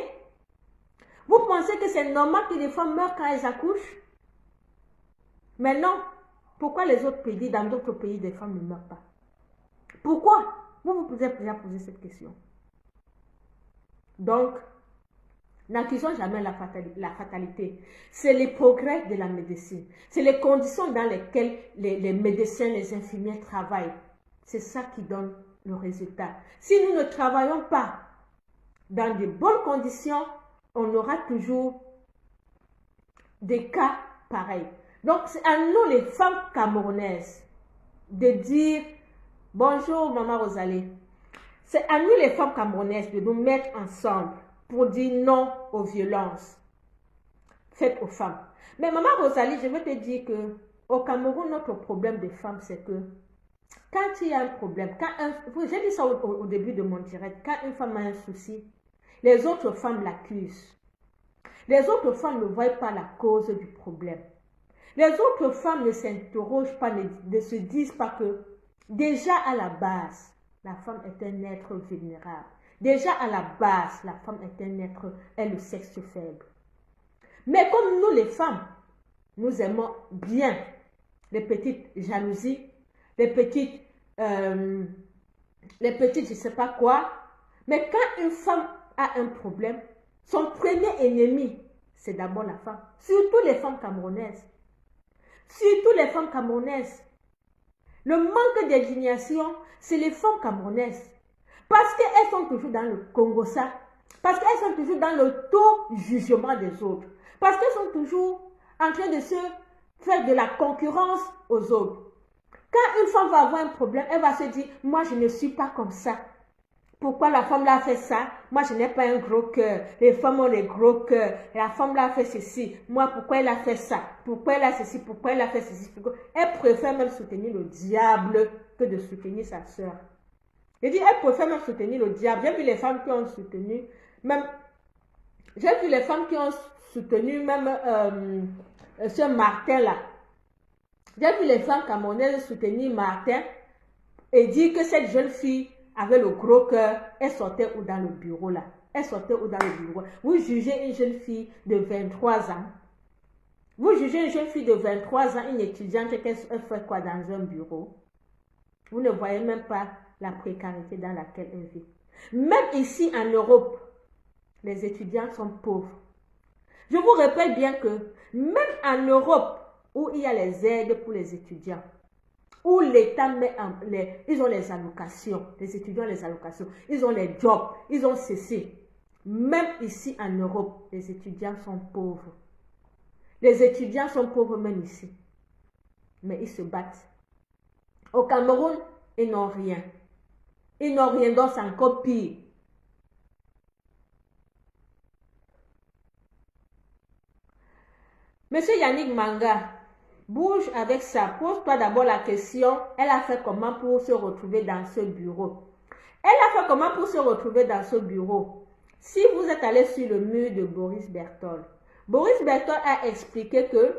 Vous pensez que c'est normal que les femmes meurent quand elles accouchent? Mais non. Pourquoi les autres pays, dans d'autres pays, les femmes ne meurent pas? Pourquoi? Vous vous pouvez déjà poser cette question. Donc, N'accusons jamais la fatalité. C'est les progrès de la médecine. C'est les conditions dans lesquelles les médecins, les infirmiers travaillent. C'est ça qui donne le résultat. Si nous ne travaillons pas dans de bonnes conditions, on aura toujours des cas pareils. Donc, c'est à nous les femmes camerounaises de dire bonjour Maman Rosalie. C'est à nous les femmes camerounaises de nous mettre ensemble pour dire non aux violences faites aux femmes. Mais Maman Rosalie, je veux te dire que au Cameroun, notre problème des femmes, c'est que quand il y a un problème, j'ai dit ça au début de mon direct, quand une femme a un souci, les autres femmes l'accusent. Les autres femmes ne voient pas la cause du problème. Les autres femmes ne s'interrogent pas, ne se disent pas que déjà à la base, la femme est un être vulnérable. Déjà à la base, la femme est un être, est le sexe faible. Mais comme nous les femmes, nous aimons bien les petites jalousies, les petites je ne sais pas quoi. Mais quand une femme a un problème, son premier ennemi, c'est d'abord la femme. Surtout les femmes camerounaises. Surtout les femmes camerounaises. Le manque d'indignation, c'est les femmes camerounaises. Parce qu'elles sont toujours dans le Congo ça. Parce qu'elles sont toujours dans le taux jugement des autres. Parce qu'elles sont toujours en train de se faire de la concurrence aux autres. Quand une femme va avoir un problème, elle va se dire, moi je ne suis pas comme ça. Pourquoi la femme là a fait ça? Moi je n'ai pas un gros cœur. Les femmes ont des gros cœurs. La femme là a fait ceci. Moi pourquoi elle a fait ça? Pourquoi elle a ceci? Pourquoi elle a fait ceci? Elle préfère même soutenir le diable que de soutenir sa soeur. Je dis, elle préfère même soutenir le diable. J'ai vu les femmes qui ont soutenu, même, j'ai vu les femmes qui ont soutenu même ce Martin là. J'ai vu les femmes camerounaises soutenir Martin et dire que cette jeune fille avait le gros cœur. Elle sortait où dans le bureau là? Elle sortait où dans le bureau? Vous jugez une jeune fille de 23 ans. Vous jugez une jeune fille de 23 ans, une étudiante, qu'elle fait quoi dans un bureau? Vous ne voyez même pas la précarité dans laquelle elle vit. Même ici en Europe, les étudiants sont pauvres. Je vous rappelle bien que même en Europe, où il y a les aides pour les étudiants, où l'État met ils ont les allocations, les étudiants ont les allocations, ils ont les jobs, ils ont ceci. Même ici en Europe, les étudiants sont pauvres. Les étudiants sont pauvres même ici. Mais ils se battent. Au Cameroun, ils n'ont rien. Ils n'ont rien, donc c'est encore pire. Monsieur Yannick Manga, bouge avec ça. Pose-toi d'abord la question, elle a fait comment pour se retrouver dans ce bureau? Elle a fait comment pour se retrouver dans ce bureau? Si vous êtes allé sur le mur de Boris Berthold a expliqué que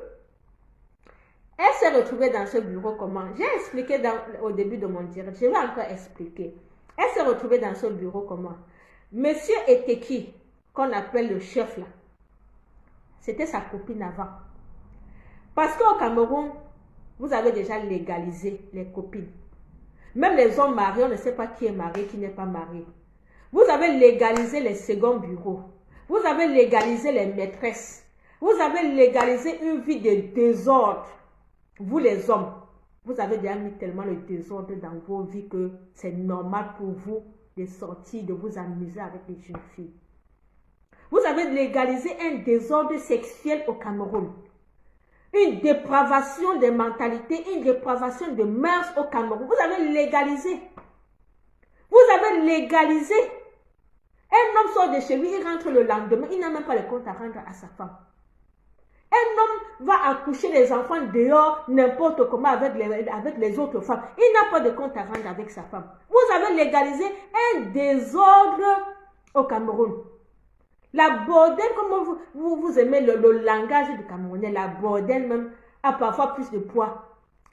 elle s'est retrouvée dans ce bureau comment? J'ai expliqué au début de mon direct, je vais encore expliquer. Elle s'est retrouvée dans ce bureau comment? Monsieur Eteki, qu'on appelle le chef là, c'était sa copine avant. Parce qu'au Cameroun, vous avez déjà légalisé les copines. Même les hommes mariés, on ne sait pas qui est marié, qui n'est pas marié. Vous avez légalisé les seconds bureaux. Vous avez légalisé les maîtresses. Vous avez légalisé une vie de désordre. Vous les hommes, vous avez déjà mis tellement le désordre dans vos vies que c'est normal pour vous de sortir, de vous amuser avec les jeunes filles. Vous avez légalisé un désordre sexuel au Cameroun. Une dépravation des mentalités, une dépravation de mœurs au Cameroun. Vous avez légalisé. Vous avez légalisé. Un homme sort de chez lui, il rentre le lendemain, il n'a même pas le compte à rendre à sa femme. Un homme va accoucher les enfants dehors, n'importe comment, avec les autres femmes. Il n'a pas de compte à rendre avec sa femme. Vous avez légalisé un désordre au Cameroun. La bordelle, comme vous aimez le langage du Camerounais, la bordelle même a parfois plus de poids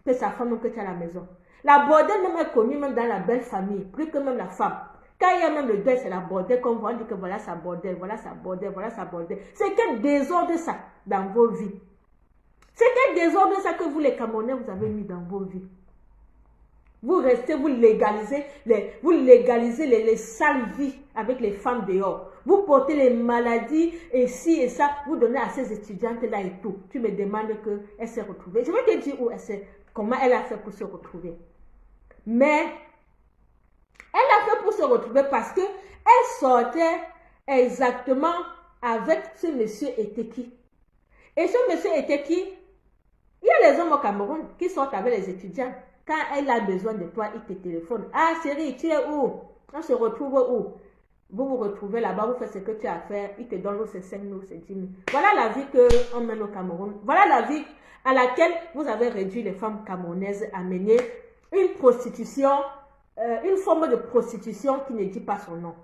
que sa femme ou que tu as à la maison. La bordelle même est connue même dans la belle famille, plus que même la femme. Quand il y a même le deuil, c'est la bordelle, comme on dit que voilà sa bordelle, voilà sa bordelle, voilà sa bordelle. C'est quel désordre ça dans vos vies? C'est quel désordre ça que vous les Camerounais vous avez mis dans vos vies? Vous restez, vous légalisez les sales vies avec les femmes dehors. Vous portez les maladies et ci et ça, vous donnez à ces étudiantes-là et tout. Tu me demandes qu'elle s'est retrouvée. Je vais te dire comment elle a fait pour se retrouver. Mais elle a fait pour se retrouver parce que elle sortait exactement avec ce monsieur Eteki. Et ce monsieur Eteki, il y a les hommes au Cameroun qui sortent avec les étudiants. Quand elle a besoin de toi, il te téléphone. Ah chérie, tu es où? On se retrouve où? Vous vous retrouvez là-bas, vous faites ce que tu as à faire. Il te donne ces 5 000, ces 10 000. Voilà la vie qu'on mène au Cameroun. Voilà la vie à laquelle vous avez réduit les femmes camerounaises à mener une prostitution, une forme de prostitution qui ne dit pas son nom.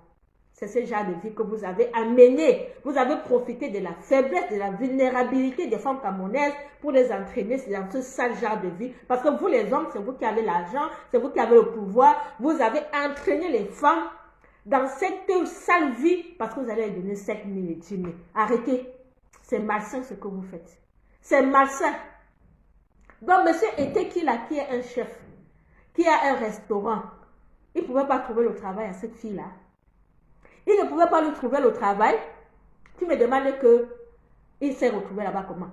C'est ce genre de vie que vous avez amené. Vous avez profité de la faiblesse, de la vulnérabilité des femmes camerounaises pour les entraîner dans ce sale genre de vie. Parce que vous les hommes, c'est vous qui avez l'argent, c'est vous qui avez le pouvoir. Vous avez entraîné les femmes dans cette sale vie parce que vous allez donner 7 000 et 10 000. Arrêtez. C'est malsain ce que vous faites. C'est malsain. Donc, monsieur Eteki là, qui est un chef, qui a un restaurant, il ne pouvait pas trouver le travail à cette fille-là. Il ne pouvait pas lui trouver le travail. Tu me demandes qu'il s'est retrouvé là-bas comment?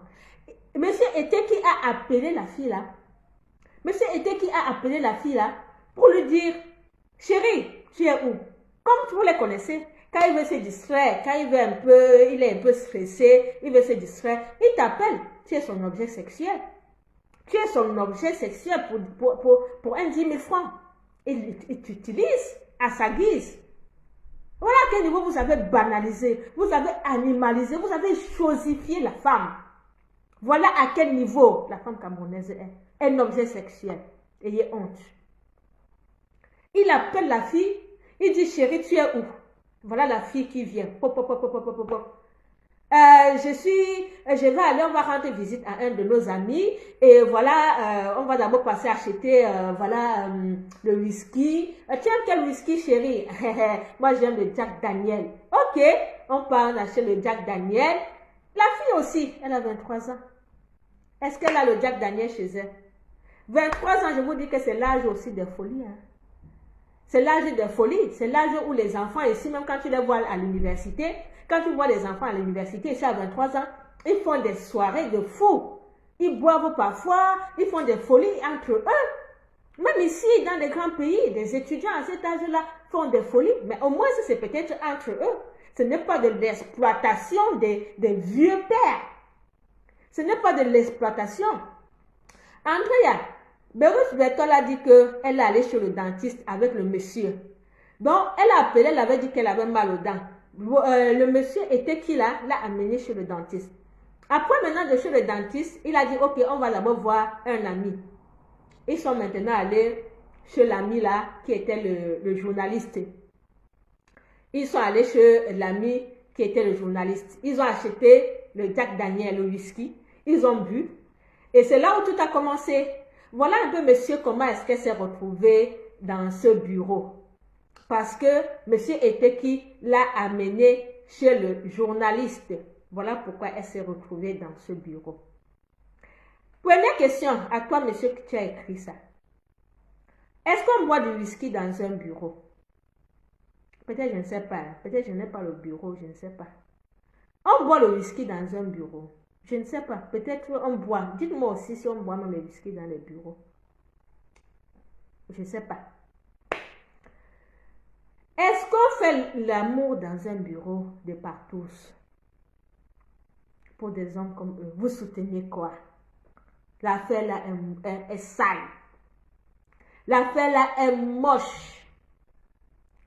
Monsieur Eteki a appelé la fille là. Monsieur Eteki a appelé la fille là pour lui dire, chérie, tu es où? Comme vous les connaissez, quand il veut se distraire, quand il est un peu stressé, il veut se distraire, il t'appelle. Tu es son objet sexuel. Tu es son objet sexuel pour un 10 000 francs. Il t'utilise à sa guise. Voilà à quel niveau vous avez banalisé, vous avez animalisé, vous avez chosifié la femme. Voilà à quel niveau la femme camerounaise est. Un objet sexuel. Ayez honte. Il appelle la fille, il dit chérie, tu es où? Voilà la fille qui vient. Je vais aller, on va rendre visite à un de nos amis et voilà, on va d'abord passer à acheter le whisky. Tiens, quel whisky chérie? Moi j'aime le Jack Daniel. Ok, on part, on achète le Jack Daniel. La fille aussi, elle a 23 ans. Est-ce qu'elle a le Jack Daniel chez elle? 23 ans, je vous dis que c'est l'âge aussi des folies. Hein. C'est l'âge des folies. C'est l'âge où les enfants, ici même quand tu les vois à l'université, quand tu vois les enfants à l'université, ici à 23 ans, ils font des soirées de fous. Ils boivent parfois, ils font des folies entre eux. Même ici, dans les grands pays, des étudiants à cet âge-là font des folies. Mais au moins, c'est peut-être entre eux. Ce n'est pas de l'exploitation des vieux pères. Ce n'est pas de l'exploitation. Andrea, Beruth Bertol a dit qu'elle est allée chez le dentiste avec le monsieur. Donc, elle a appelé, elle avait dit qu'elle avait mal aux dents. Le monsieur était qui là? L'a amené chez le dentiste. Après maintenant de chez le dentiste, il a dit ok, on va d'abord voir un ami. Ils sont maintenant allés chez l'ami là qui était le journaliste. Ils sont allés chez l'ami qui était le journaliste. Ils ont acheté le Jack Daniel, le whisky. Ils ont bu. Et c'est là où tout a commencé. Voilà un peu monsieur comment est-ce qu'elle s'est retrouvée dans ce bureau. Parce que monsieur Eteki l'a amené chez le journaliste. Voilà pourquoi elle s'est retrouvée dans ce bureau. Première question à toi, monsieur, qui tu as écrit ça. Est-ce qu'on boit du whisky dans un bureau? Peut-être je ne sais pas. Peut-être je n'ai pas le bureau, je ne sais pas. On boit le whisky dans un bureau. Je ne sais pas. Peut-être on boit. Dites-moi aussi si on boit même le whisky dans les bureaux. Je ne sais pas. Est-ce qu'on fait l'amour dans un bureau de partous? Pour des hommes comme eux, vous soutenez quoi? L'affaire là est sale. L'affaire là est moche.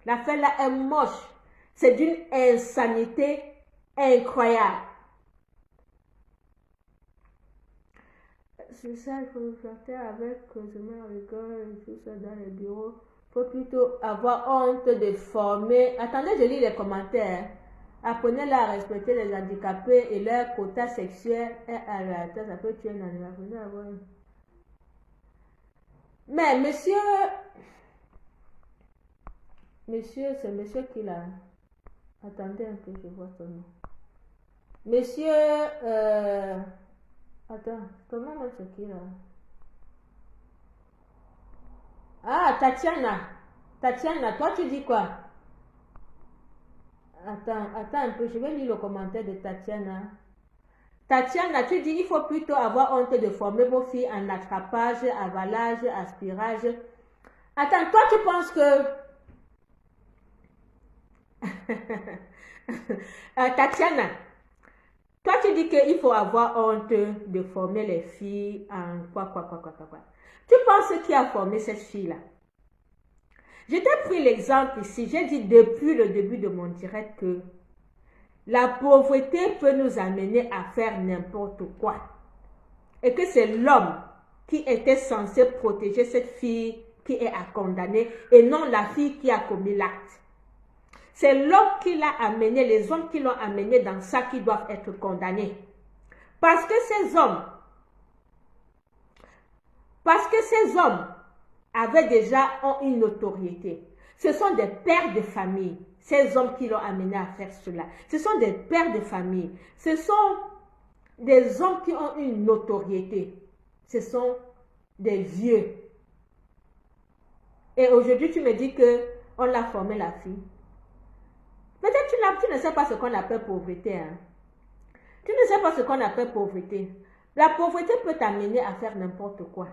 L'affaire là est moche. C'est d'une insanité incroyable. C'est ça, il faut le faire avec je me rigole et tout ça dans les bureaux. Il faut plutôt avoir honte de former. Attendez, je lis les commentaires. Apprenez-la à respecter les handicapés et leur quota sexuel est à la tête. Ça peut tuer un animal. Mais monsieur, c'est monsieur qui l'a. Attendez un peu, je vois son nom. Monsieur, attends, comment c'est qui là? Ah, Tatiana. Tatiana, toi tu dis quoi? Attends un peu, je vais lire le commentaire de Tatiana. Tatiana, tu dis il faut plutôt avoir honte de former vos filles en attrapage, avalage, aspirage. Attends, toi tu penses que... Tatiana, toi tu dis qu'il faut avoir honte de former les filles en quoi. Tu penses qui a formé cette fille-là? Je t'ai pris l'exemple ici, j'ai dit depuis le début de mon direct que la pauvreté peut nous amener à faire n'importe quoi. Et que c'est l'homme qui était censé protéger cette fille qui est à condamner et non la fille qui a commis l'acte. C'est l'homme qui l'a amené, les hommes qui l'ont amené dans ça qui doivent être condamnés. Parce que ces hommes avaient déjà une notoriété. Ce sont des pères de famille, ces hommes qui l'ont amené à faire cela. Ce sont des pères de famille. Ce sont des hommes qui ont une notoriété. Ce sont des vieux. Et aujourd'hui, tu me dis qu'on l'a formé la fille. Peut-être tu ne sais pas ce qu'on appelle pauvreté. Hein? Tu ne sais pas ce qu'on appelle pauvreté. La pauvreté peut t'amener à faire n'importe quoi.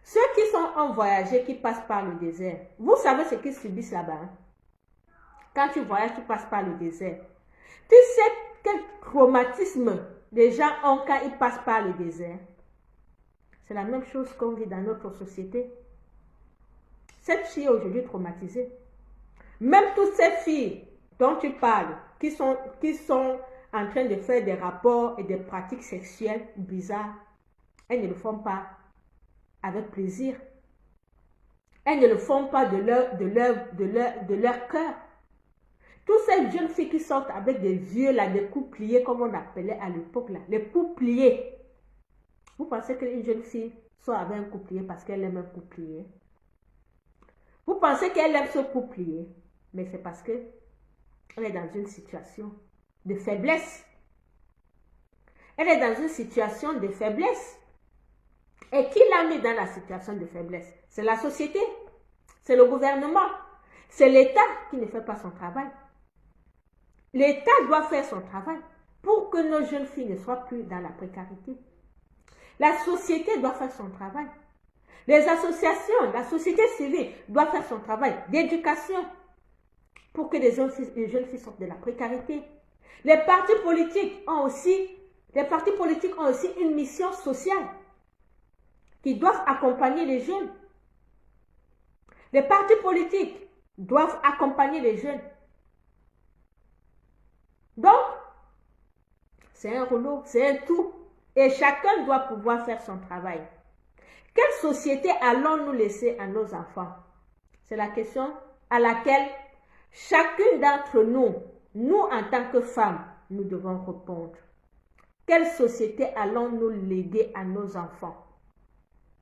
Ceux qui sont en voyage, qui passent par le désert, vous savez ce qu'ils subissent là-bas. Hein? Quand tu voyages, tu passes par le désert. Tu sais quel traumatisme les gens ont quand ils passent par le désert. C'est la même chose qu'on vit dans notre société. Cette fille est aujourd'hui traumatisée. Même toutes ces filles dont tu parles, qui sont en train de faire des rapports et des pratiques sexuelles bizarres, elles ne le font pas avec plaisir. Elles ne le font pas de leur cœur. Toutes ces jeunes filles qui sortent avec des vieux, là, des coupliers, comme on appelait à l'époque, là, les coupliers. Vous pensez qu'une jeune fille sort avec un couplier parce qu'elle aime un couplier? Vous pensez qu'elle aime ce couplier? Mais c'est parce qu'elle est dans une situation de faiblesse. Elle est dans une situation de faiblesse. Et qui l'a mis dans la situation de faiblesse? C'est la société, c'est le gouvernement, c'est l'État qui ne fait pas son travail. L'État doit faire son travail pour que nos jeunes filles ne soient plus dans la précarité. La société doit faire son travail. Les associations, la société civile doit faire son travail d'éducation pour que les jeunes filles sortent de la précarité. Les partis politiques ont aussi une mission sociale qui doivent accompagner les jeunes. Les partis politiques doivent accompagner les jeunes. Donc, c'est un rouleau, c'est un tout. Et chacun doit pouvoir faire son travail. Quelle société allons-nous laisser à nos enfants? C'est la question à laquelle chacune d'entre nous, nous en tant que femmes, nous devons répondre. Quelle société allons-nous léguer à nos enfants?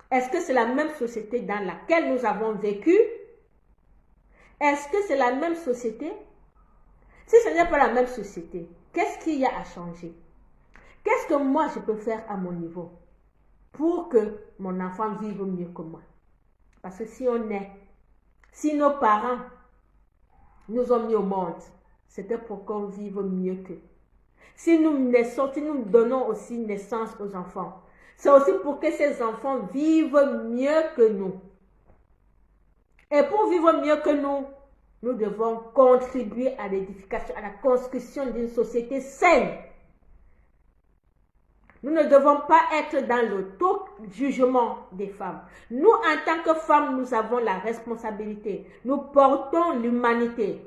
Est-ce que c'est la même société dans laquelle nous avons vécu? Est-ce que c'est la même société? Si ce n'est pas la même société, qu'est-ce qu'il y a à changer? Qu'est-ce que moi je peux faire à mon niveau pour que mon enfant vive mieux que moi? Parce que si nos parents nous ont mis au monde, c'était pour qu'on vive mieux qu'eux. Si nous naissons, si nous donnons aussi naissance aux enfants, c'est aussi pour que ces enfants vivent mieux que nous. Et pour vivre mieux que nous, nous devons contribuer à l'édification, à la construction d'une société saine. Nous ne devons pas être dans l'auto-jugement des femmes. Nous, en tant que femmes, nous avons la responsabilité. Nous portons l'humanité.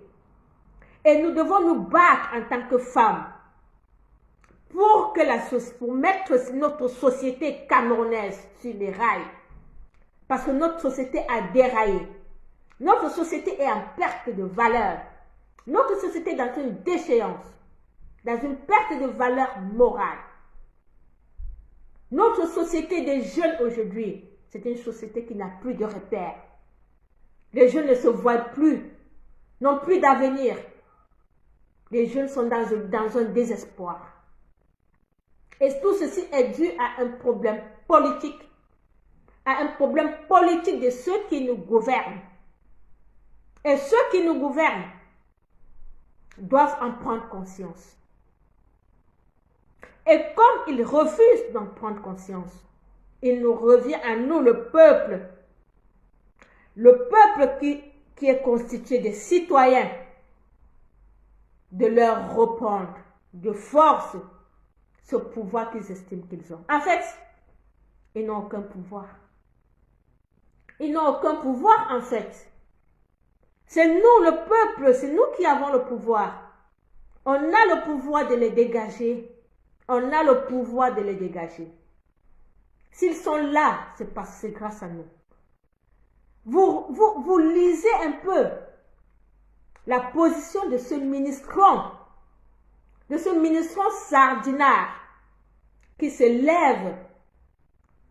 Et nous devons nous battre en tant que femmes pour mettre notre société camerounaise sur les rails. Parce que notre société a déraillé. Notre société est en perte de valeur. Notre société est dans une déchéance, dans une perte de valeur morale. Notre société des jeunes aujourd'hui, c'est une société qui n'a plus de repères. Les jeunes ne se voient plus, n'ont plus d'avenir. Les jeunes sont dans un désespoir. Et tout ceci est dû à un problème politique. à un problème politique de ceux qui nous gouvernent. Et ceux qui nous gouvernent doivent en prendre conscience. Et comme ils refusent d'en prendre conscience, il nous revient à nous, le peuple qui est constitué des citoyens, de leur reprendre de force ce pouvoir qu'ils estiment qu'ils ont. En fait, ils n'ont aucun pouvoir. Ils n'ont aucun pouvoir, en fait. C'est nous, le peuple, c'est nous qui avons le pouvoir. On a le pouvoir de les dégager. On a le pouvoir de les dégager. S'ils sont là, c'est parce que c'est grâce à nous. Vous lisez un peu la position de ce ministron sardinard qui se lève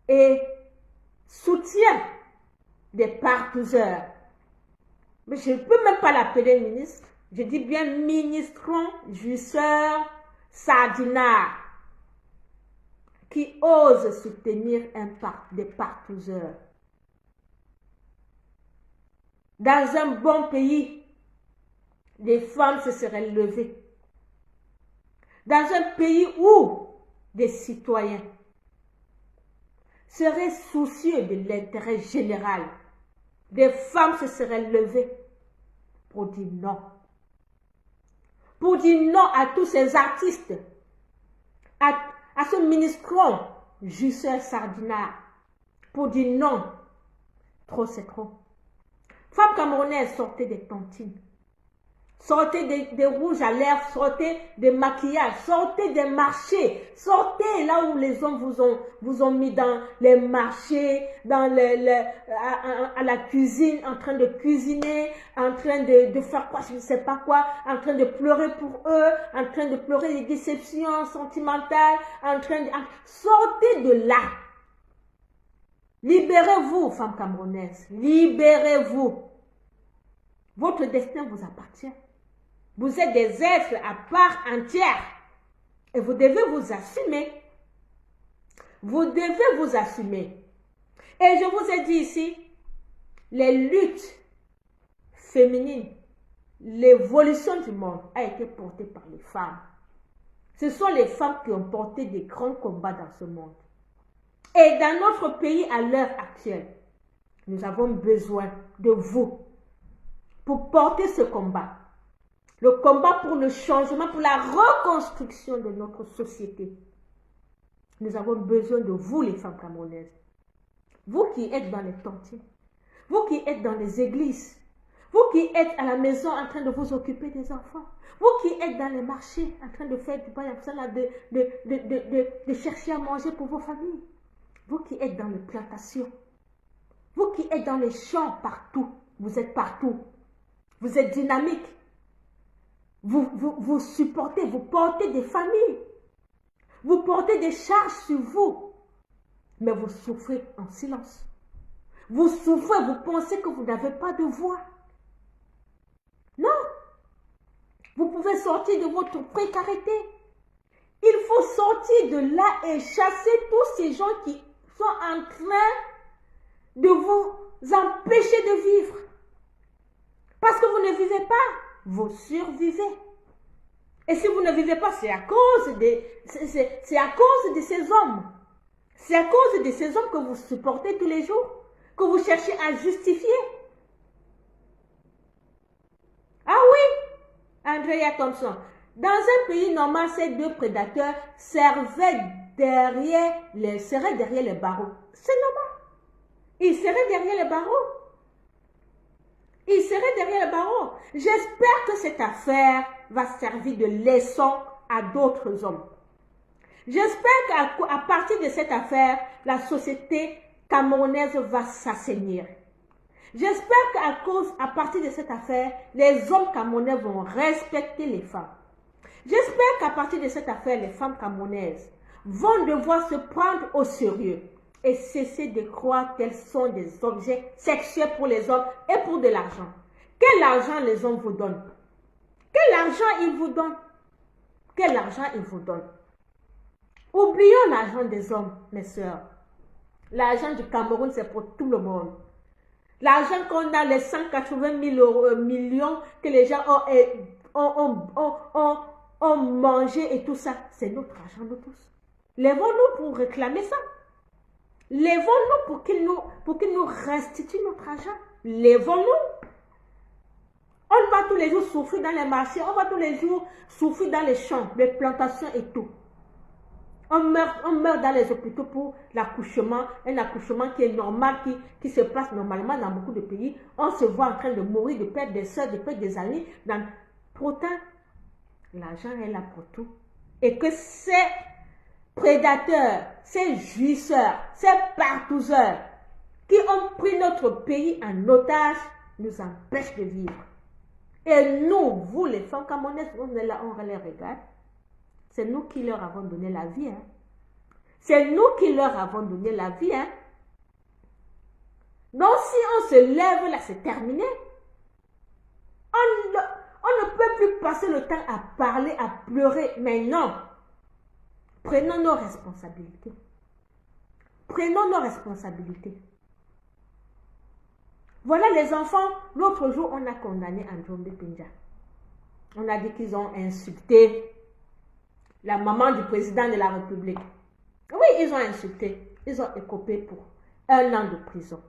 et soutient des partouzeurs. Mais je ne peux même pas l'appeler ministre. Je dis bien ministron, jouisseur, sardinard, qui ose soutenir des partouzeurs. Dans un bon pays, les femmes se seraient levées. Dans un pays où des citoyens seraient soucieux de l'intérêt général, des femmes se seraient levées pour dire non. Pour dire non à tous ces artistes, à ce ministron, jouisseur sardinard, pour dire non. Trop, c'est trop. Femmes camerounaises, sortez des tontines. Sortez des rouges à lèvres, sortez des maquillages, sortez des marchés, sortez là où les hommes vous ont mis dans les marchés, à la cuisine, en train de cuisiner, en train de faire quoi, je ne sais pas quoi, en train de pleurer pour eux, en train de pleurer des déceptions sentimentales, sortez de là. Libérez-vous, femmes camerounaises, libérez-vous. Votre destin vous appartient. Vous êtes des êtres à part entière et vous devez vous assumer. Vous devez vous assumer. Et je vous ai dit ici, les luttes féminines, l'évolution du monde a été portée par les femmes. Ce sont les femmes qui ont porté des grands combats dans ce monde. Et dans notre pays à l'heure actuelle, nous avons besoin de vous pour porter ce combat. Le combat pour le changement, pour la reconstruction de notre société. Nous avons besoin de vous, les femmes camerounaises. Vous qui êtes dans les tontines, vous qui êtes dans les églises, vous qui êtes à la maison en train de vous occuper des enfants, vous qui êtes dans les marchés en train de faire du pain, de chercher à manger pour vos familles, vous qui êtes dans les plantations, vous qui êtes dans les champs partout, vous êtes partout, vous êtes dynamique. Vous supportez, vous portez des familles. Vous portez des charges sur vous. Mais vous souffrez en silence. Vous souffrez, vous pensez que vous n'avez pas de voix. Non. Vous pouvez sortir de votre précarité. Il faut sortir de là et chasser tous ces gens qui sont en train de vous empêcher de vivre. Parce que vous ne vivez pas. Vous survivez. Et si vous ne vivez pas, c'est à cause de ces hommes. C'est à cause de ces hommes que vous supportez tous les jours, que vous cherchez à justifier. Ah oui, Andrea Thompson. Dans un pays normal, ces deux prédateurs seraient derrière les barreaux. C'est normal. Ils seraient derrière les barreaux. Il serait derrière le barreau. J'espère que cette affaire va servir de leçon à d'autres hommes. J'espère qu'à partir de cette affaire, la société camerounaise va s'assainir. J'espère qu'à partir de cette affaire, les hommes camerounais vont respecter les femmes. J'espère qu'à partir de cette affaire, les femmes camerounaises vont devoir se prendre au sérieux et cesser de croire qu'elles sont des objets sexuels pour les hommes et pour de l'argent. Quel argent les hommes vous donnent? Quel argent ils vous donnent? Quel argent ils vous donnent? Oublions l'argent des hommes, mes sœurs. L'argent du Cameroun, c'est pour tout le monde. L'argent qu'on a, les 180 000 millions que les gens ont mangé et tout ça, c'est notre argent de tous. Lèvons-nous pour réclamer ça. Lèvons-nous pour qu'ils nous restituent notre argent. Lèvons-nous. On va tous les jours souffrir dans les marchés, on va tous les jours souffrir dans les champs, les plantations et tout. On meurt dans les hôpitaux pour l'accouchement, un accouchement qui est normal, qui se passe normalement dans beaucoup de pays. On se voit en train de mourir, de perdre des soeurs, de perdre des amis. Pourtant, l'argent est là pour tout. Et que ces prédateurs, ces jouisseurs, ces partouzeurs qui ont pris notre pays en otage nous empêchent de vivre. Et nous, vous les femmes camerounaises, on est là, on les regarde. C'est nous qui leur avons donné la vie. Hein. C'est nous qui leur avons donné la vie. Hein. Donc si on se lève là, c'est terminé. On ne peut plus passer le temps à parler, à pleurer. Mais non. Prenons nos responsabilités. Prenons nos responsabilités. Voilà les enfants. L'autre jour, on a condamné Andrombe Pinja. On a dit qu'ils ont insulté la maman du président de la République. Oui, ils ont insulté. Ils ont écopé pour 1 an de prison.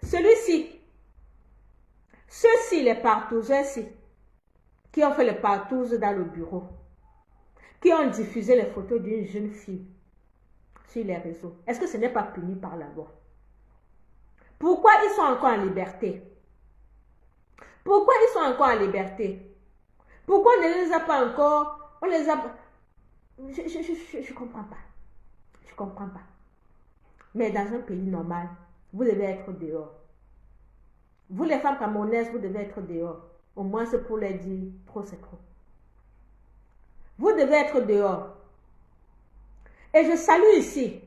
Celui-ci, ceux-ci, les partouzeurs-ci, qui ont fait le partouze dans le bureau, qui ont diffusé les photos d'une jeune fille sur les réseaux, est-ce que ce n'est pas puni par la loi? Pourquoi ils sont encore en liberté? Pourquoi ils sont encore en liberté? Pourquoi on ne les a pas encore? On les a... Je comprends pas. Je comprends pas. Mais dans un pays normal, vous devez être dehors. Vous les femmes camerounaises, vous devez être dehors. Au moins c'est pour les dire, trop c'est trop. Vous devez être dehors. Et je salue ici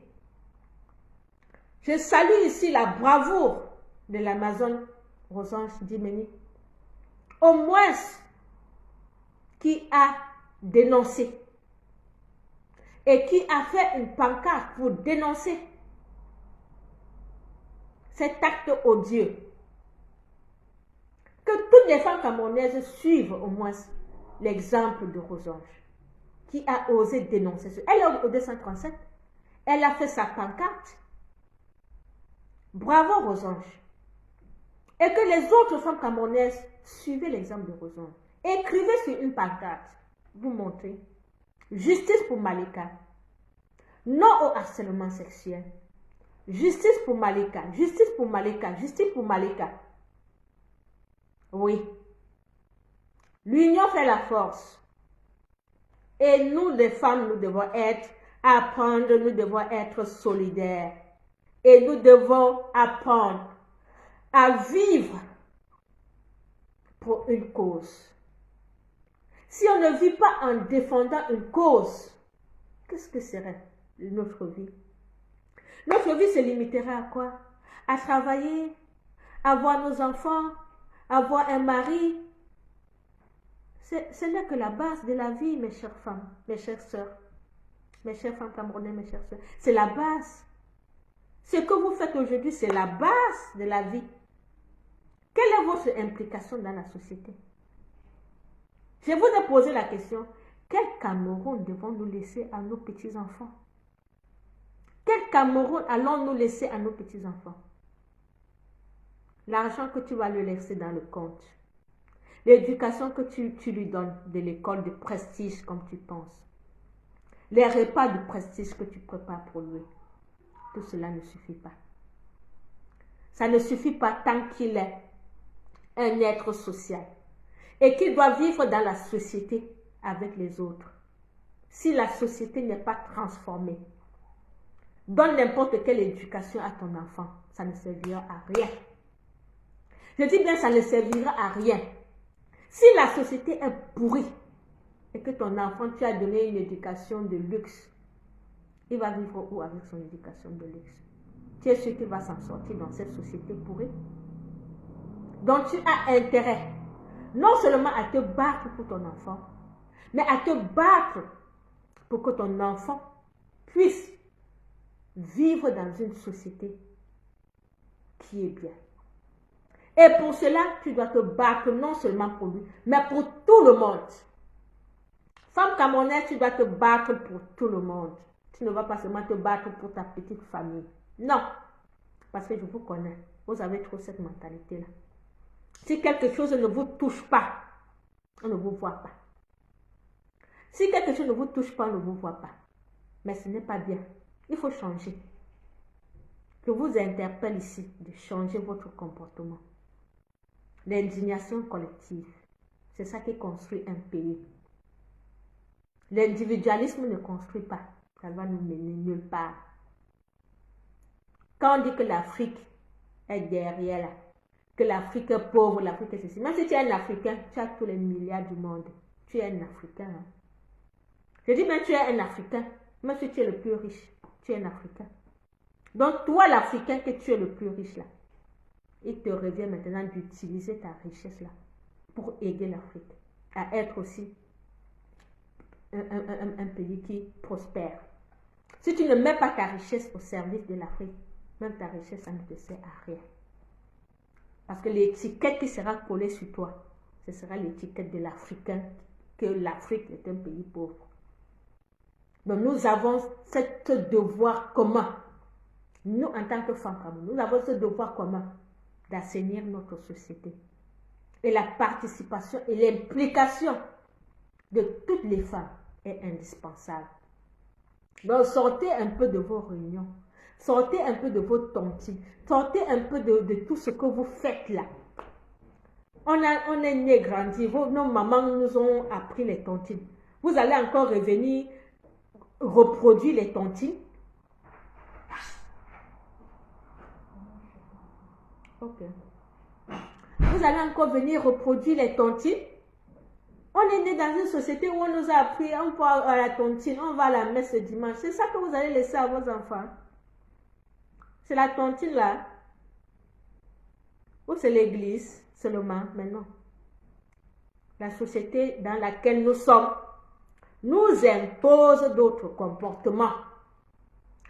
la bravoure de l'Amazone Rosange Dimeni. Au moins, qui a dénoncé et qui a fait une pancarte pour dénoncer cet acte odieux. Que toutes les femmes camerounaises suivent au moins l'exemple de Rosange, qui a osé dénoncer ce. Elle est au 237, elle a fait sa pancarte. Bravo Rosange. Et que les autres femmes camerounaises suivent l'exemple de Rosange. Écrivez sur une pancarte, vous montrez, justice pour Malika, non au harcèlement sexuel, justice pour Malika, justice pour Malika, justice pour Malika. Oui, l'union fait la force. Et nous les femmes, nous devons apprendre, nous devons être solidaires. Et nous devons apprendre à vivre pour une cause. Si on ne vit pas en défendant une cause, qu'est-ce que serait notre vie? Notre vie se limiterait à quoi? À travailler, à voir nos enfants, à avoir un mari. Ce n'est que la base de la vie, mes chères femmes, mes chères sœurs, mes chères femmes camerounaises, mes chères sœurs. C'est la base. Ce que vous faites aujourd'hui, c'est la base de la vie. Quelle est votre implication dans la société? Je vous ai posé la question, quel Cameroun devons-nous laisser à nos petits-enfants? Quel Cameroun allons-nous laisser à nos petits-enfants? L'argent que tu vas lui laisser dans le compte, l'éducation que tu lui donnes de l'école de prestige comme tu penses, les repas de prestige que tu prépares pour lui, tout cela ne suffit pas. Ça ne suffit pas tant qu'il est un être social et qu'il doit vivre dans la société avec les autres. Si la société n'est pas transformée, donne n'importe quelle éducation à ton enfant, ça ne servira à rien. Je dis bien, ça ne servira à rien. Si la société est pourrie et que ton enfant, tu as donné une éducation de luxe, il va vivre où avec son éducation de luxe? Tu es sûr qu'il va s'en sortir dans cette société pourrie? Donc tu as intérêt non seulement à te battre pour ton enfant, mais à te battre pour que ton enfant puisse vivre dans une société qui est bien. Et pour cela, tu dois te battre non seulement pour lui, mais pour tout le monde. Femme camerounaise, tu dois te battre pour tout le monde. Tu ne vas pas seulement te battre pour ta petite famille. Non. Parce que je vous connais. Vous avez trop cette mentalité-là. Si quelque chose ne vous touche pas, on ne vous voit pas. Si quelque chose ne vous touche pas, on ne vous voit pas. Mais ce n'est pas bien. Il faut changer. Je vous interpelle ici de changer votre comportement. L'indignation collective, c'est ça qui construit un pays. L'individualisme ne construit pas. Ça va nous mener nulle part. Quand on dit que l'Afrique est derrière là, que l'Afrique est pauvre, l'Afrique est ceci. Même si tu es un Africain, tu as tous les milliards du monde. Tu es un Africain. Hein? Je dis même tu es un Africain. Même si tu es le plus riche, tu es un Africain. Donc toi l'Africain que tu es le plus riche là, il te revient maintenant d'utiliser ta richesse là pour aider l'Afrique à être aussi un pays qui prospère. Si tu ne mets pas ta richesse au service de l'Afrique, même ta richesse, ça ne te sert à rien. Parce que l'étiquette qui sera collée sur toi, ce sera l'étiquette de l'Africain, que l'Afrique est un pays pauvre. Donc nous avons ce devoir commun. Nous, en tant que femmes, nous avons ce devoir commun d'assainir notre société. Et la participation et l'implication de toutes les femmes est indispensable. Donc sortez un peu de vos réunions. Sortez un peu de vos tontines. Sortez un peu de tout ce que vous faites là. On est né grandi. Nos mamans nous ont appris les tontines. Vous allez encore revenir reproduire les tontines. Ok. Vous allez encore venir reproduire les tontines. On est né dans une société où on nous a appris, on va à la tontine, on va à la messe le dimanche. C'est ça que vous allez laisser à vos enfants. C'est la tontine là. Ou c'est l'église seulement, mais non. La société dans laquelle nous sommes nous impose d'autres comportements.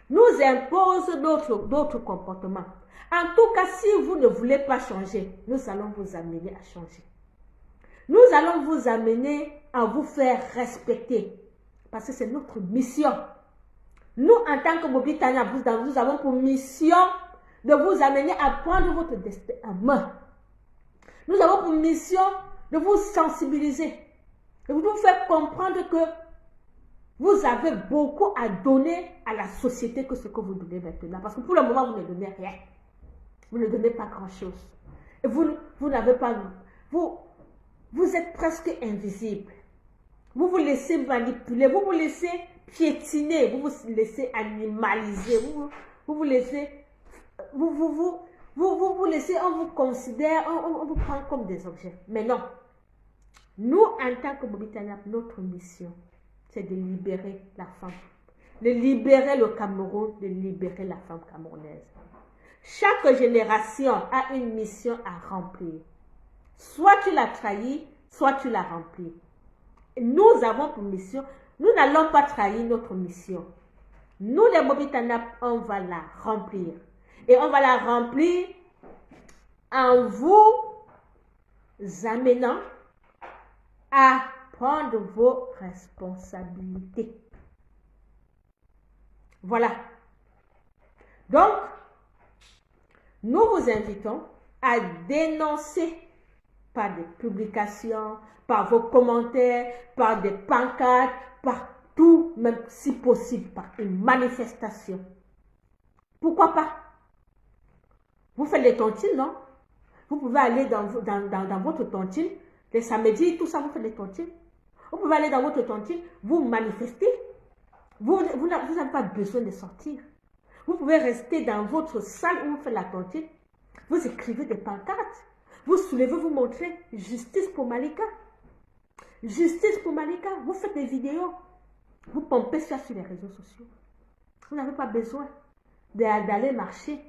Nous impose d'autres comportements. En tout cas, si vous ne voulez pas changer, nous allons vous amener à changer. Nous allons vous amener à vous faire respecter. Parce que c'est notre mission. Nous, en tant que Bobitania, nous avons pour mission de vous amener à prendre votre destin en main. Nous avons pour mission de vous sensibiliser. De vous faire comprendre que vous avez beaucoup à donner à la société que ce que vous donnez maintenant. Parce que pour le moment, vous ne donnez rien. Vous ne donnez pas grand-chose. Et vous n'avez pas... Vous êtes presque invisible. Vous vous laissez manipuler, vous vous laissez piétiner, vous vous laissez animaliser, vous laissez... Vous laissez, on vous considère, on vous prend comme des objets. Mais non. Nous, en tant que Bobitania, notre mission, c'est de libérer la femme. De libérer le Cameroun, de libérer la femme camerounaise. Chaque génération a une mission à remplir. Soit tu l'as trahi, soit tu l'as rempli. Nous avons pour mission, nous n'allons pas trahir notre mission. Nous, les Bobitana, on va la remplir. Et on va la remplir en vous amenant à prendre vos responsabilités. Voilà. Donc, nous vous invitons à dénoncer par des publications, par vos commentaires, par des pancartes, par tout, même si possible, par une manifestation. Pourquoi pas? Vous faites les tontines, non? Vous pouvez aller dans votre tontine, les samedis, tout ça, vous faites les tontines. Vous pouvez aller dans votre tontine, vous manifestez. Vous n'avez pas besoin de sortir. Vous pouvez rester dans votre salle où vous faites la tontine. Vous écrivez des pancartes. Vous soulevez, vous montrez justice pour Malika. Justice pour Malika. Vous faites des vidéos. Vous pompez ça sur les réseaux sociaux. Vous n'avez pas besoin d'aller marcher.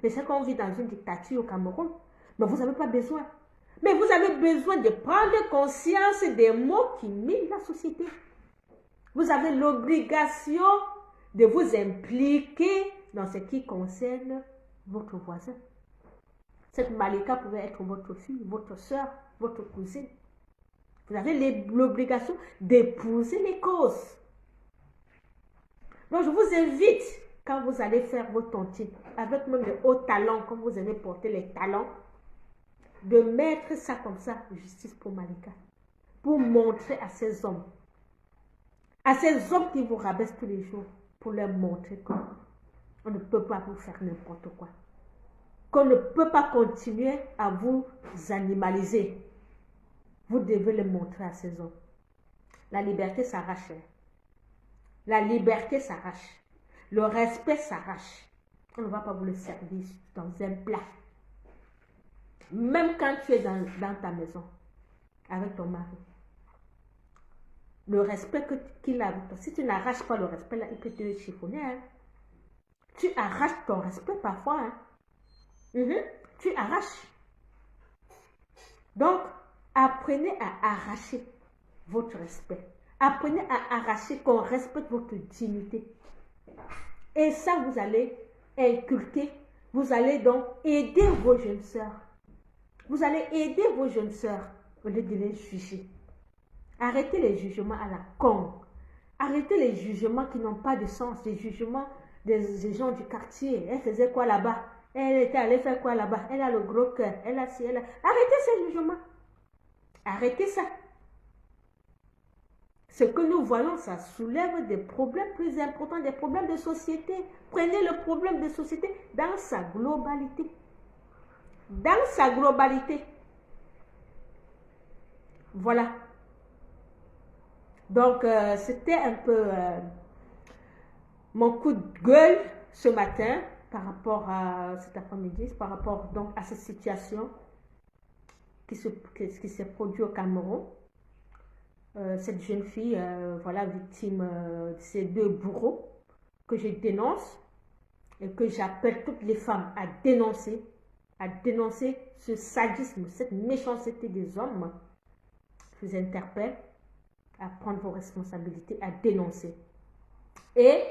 C'est ça qu'on vit dans une dictature au Cameroun. Mais vous n'avez pas besoin. Mais vous avez besoin de prendre conscience des mots qui minent la société. Vous avez l'obligation de vous impliquer dans ce qui concerne votre voisin. Cette Malika pouvait être votre fille, votre soeur, votre cousine. Vous avez l'obligation d'épouser les causes. Donc, je vous invite, quand vous allez faire vos tontines, avec même les hauts talents, comme vous avez porté les talents, de mettre ça comme ça, justice pour Malika, pour montrer à ces hommes qui vous rabaissent tous les jours, pour leur montrer qu'on ne peut pas vous faire n'importe quoi, qu'on ne peut pas continuer à vous animaliser. Vous devez le montrer à ces hommes. La liberté s'arrache. La liberté s'arrache. Le respect s'arrache. On ne va pas vous le servir dans un plat. Même quand tu es dans ta maison, avec ton mari. Le respect qu'il a avec toi. Si tu n'arraches pas le respect, là, il peut te chiffonner. Hein. Tu arraches ton respect parfois. Hein. Tu arraches. Donc, apprenez à arracher votre respect. Apprenez à arracher qu'on respecte votre dignité. Et ça, vous allez inculquer. Vous allez donc aider vos jeunes sœurs. Vous allez aider vos jeunes sœurs au lieu de les juger. Arrêtez les jugements à la con. Arrêtez les jugements qui n'ont pas de sens. Les jugements des gens du quartier. Elle faisait quoi là-bas? Elle était allée faire quoi là-bas? Elle a le gros cœur. Elle a ci, elle a... Arrêtez ces jugements. Arrêtez ça. Ce que nous voyons, ça soulève des problèmes plus importants, des problèmes de société. Prenez le problème de société dans sa globalité. Dans sa globalité. Voilà. Donc, c'était un peu mon coup de gueule ce matin par rapport à cet après-midi, par rapport donc à cette situation qui s'est produite au Cameroun. Cette jeune fille, voilà, victime de ces deux bourreaux que je dénonce et que j'appelle toutes les femmes à dénoncer ce sadisme, cette méchanceté des hommes. Je vous interpelle à prendre vos responsabilités, à dénoncer. Et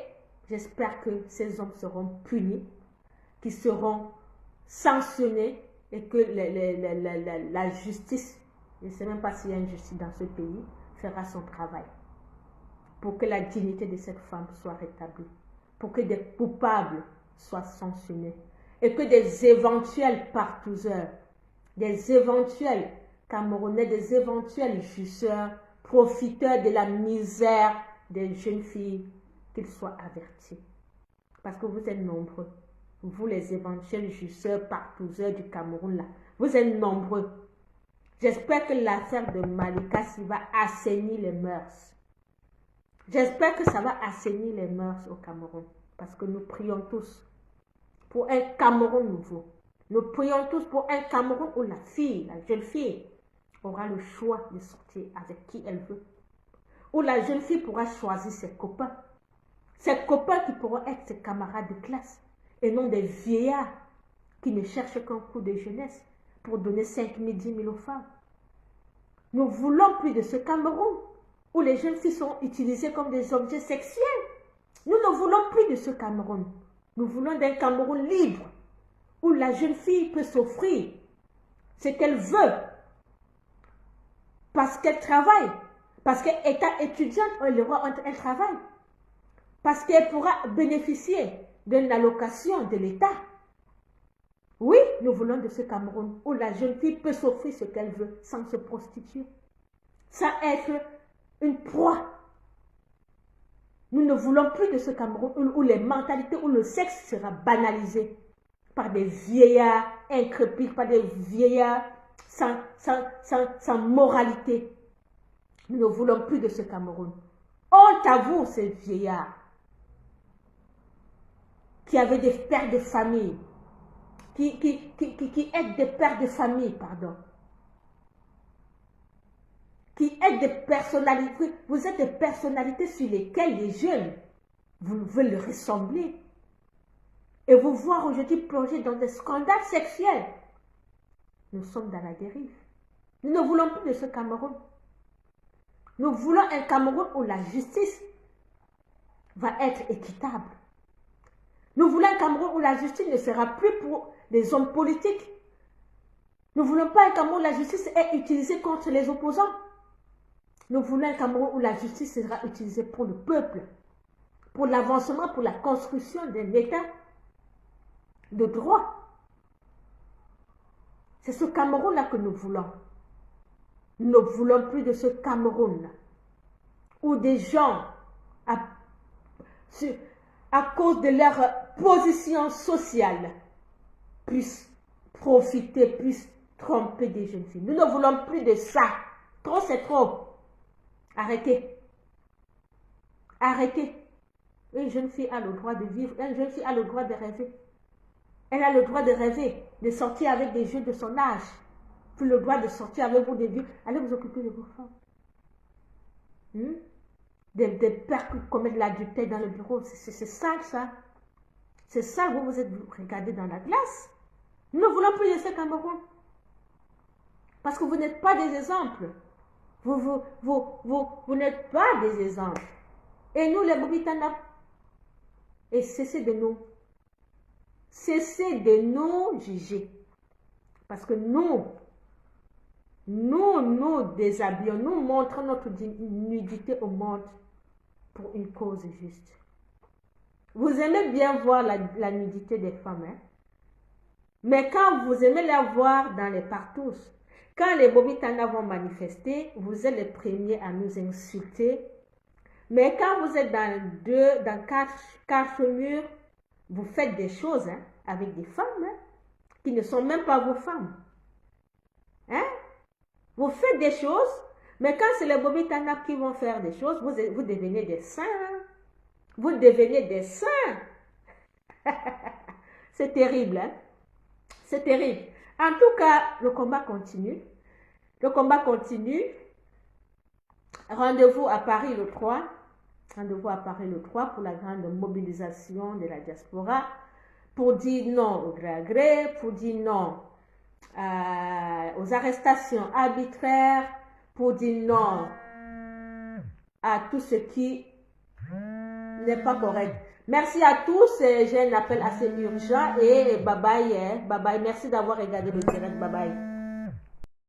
j'espère que ces hommes seront punis, qu'ils seront sanctionnés et que la justice, je ne sais même pas s'il y a une justice dans ce pays, fera son travail pour que la dignité de cette femme soit rétablie, pour que des coupables soient sanctionnés et que des éventuels partouzeurs, des éventuels Camerounais, des éventuels jusseurs, profiteurs de la misère des jeunes filles, qu'ils soient avertis. Parce que vous êtes nombreux. Vous, les éventuels jusseurs, partouzeurs du Cameroun, là, vous êtes nombreux. J'espère que l'affaire de Malika va assainir les mœurs. J'espère que ça va assainir les mœurs au Cameroun. Parce que nous prions tous pour un Cameroun nouveau. Nous prions tous pour un Cameroun où la fille, la jeune fille, aura le choix de sortir avec qui elle veut. Où la jeune fille pourra choisir ses copains. Ses copains qui pourront être ses camarades de classe. Et non des vieillards qui ne cherchent qu'un coup de jeunesse pour donner 5 000, 10 000 aux femmes. Nous voulons plus de ce Cameroun où les jeunes filles sont utilisées comme des objets sexuels. Nous ne voulons plus de ce Cameroun. Nous voulons d'un Cameroun libre où la jeune fille peut s'offrir ce qu'elle veut parce qu'elle travaille, parce qu'elle est étudiante, elle travaille, parce qu'elle pourra bénéficier d'une allocation de l'État. Oui, nous voulons de ce Cameroun où la jeune fille peut s'offrir ce qu'elle veut sans se prostituer, sans être une proie. Nous ne voulons plus de ce Cameroun où les mentalités, où le sexe sera banalisé par des vieillards incrépites, par des vieillards sans moralité. Nous ne voulons plus de ce Cameroun. Honte à vous, ces vieillards qui avaient des pères de famille, qui aident des pères de famille, pardon, qui aident des personnalités. Vous êtes des personnalités sur lesquelles les jeunes veulent ressembler. Et vous voir aujourd'hui plonger dans des scandales sexuels. Nous sommes dans la dérive. Nous ne voulons plus de ce Cameroun. Nous voulons un Cameroun où la justice va être équitable. Nous voulons un Cameroun où la justice ne sera plus pour les hommes politiques. Nous ne voulons pas un Cameroun où la justice est utilisée contre les opposants. Nous voulons un Cameroun où la justice sera utilisée pour le peuple, pour l'avancement, pour la construction d'un État de droit. C'est ce Cameroun-là que nous voulons. Nous ne voulons plus de ce Cameroun où des gens, à cause de leur position sociale, puissent profiter, puissent tromper des jeunes filles. Nous ne voulons plus de ça. Trop, c'est trop. Arrêtez. Arrêtez. Une jeune fille a le droit de vivre. Une jeune fille a le droit de rêver. Elle a le droit de rêver, de sortir avec des jeunes de son âge. Puis le droit de sortir avec vous des vieux. Allez vous occuper de vos femmes. Des pères qui commettent l'adultère dans le bureau. C'est sale, ça. C'est ça, vous êtes regardé dans la glace. Nous ne voulons plus de ce Cameroun. Parce que vous n'êtes pas des exemples. Vous n'êtes pas des exemples. Et nous, les Bobitana, et cessez de nous juger. Parce que nous déshabillons, nous montrons notre nudité au monde pour une cause juste. Vous aimez bien voir la nudité des femmes, hein? Mais quand vous aimez la voir dans les partous, quand les Bobitana vont manifester, vous êtes les premiers à nous insulter. Mais quand vous êtes dans quatre murs, vous faites des choses, hein, avec des femmes, hein, qui ne sont même pas vos femmes. Hein? Vous faites des choses, mais quand c'est les Bobitana qui vont faire des choses, vous devenez des saints. Hein? Vous devenez des saints. C'est terrible, hein? C'est terrible. En tout cas, le combat continue. Le combat continue. Rendez-vous à Paris le 3. Rendez-vous à Paris le 3 pour la grande mobilisation de la diaspora. Pour dire non au gré à gré, pour dire non aux arrestations arbitraires, pour dire non à tout ce qui n'est pas correct. Merci à tous, j'ai un appel assez urgent et bye bye, bye bye. Merci d'avoir regardé le direct, bye bye.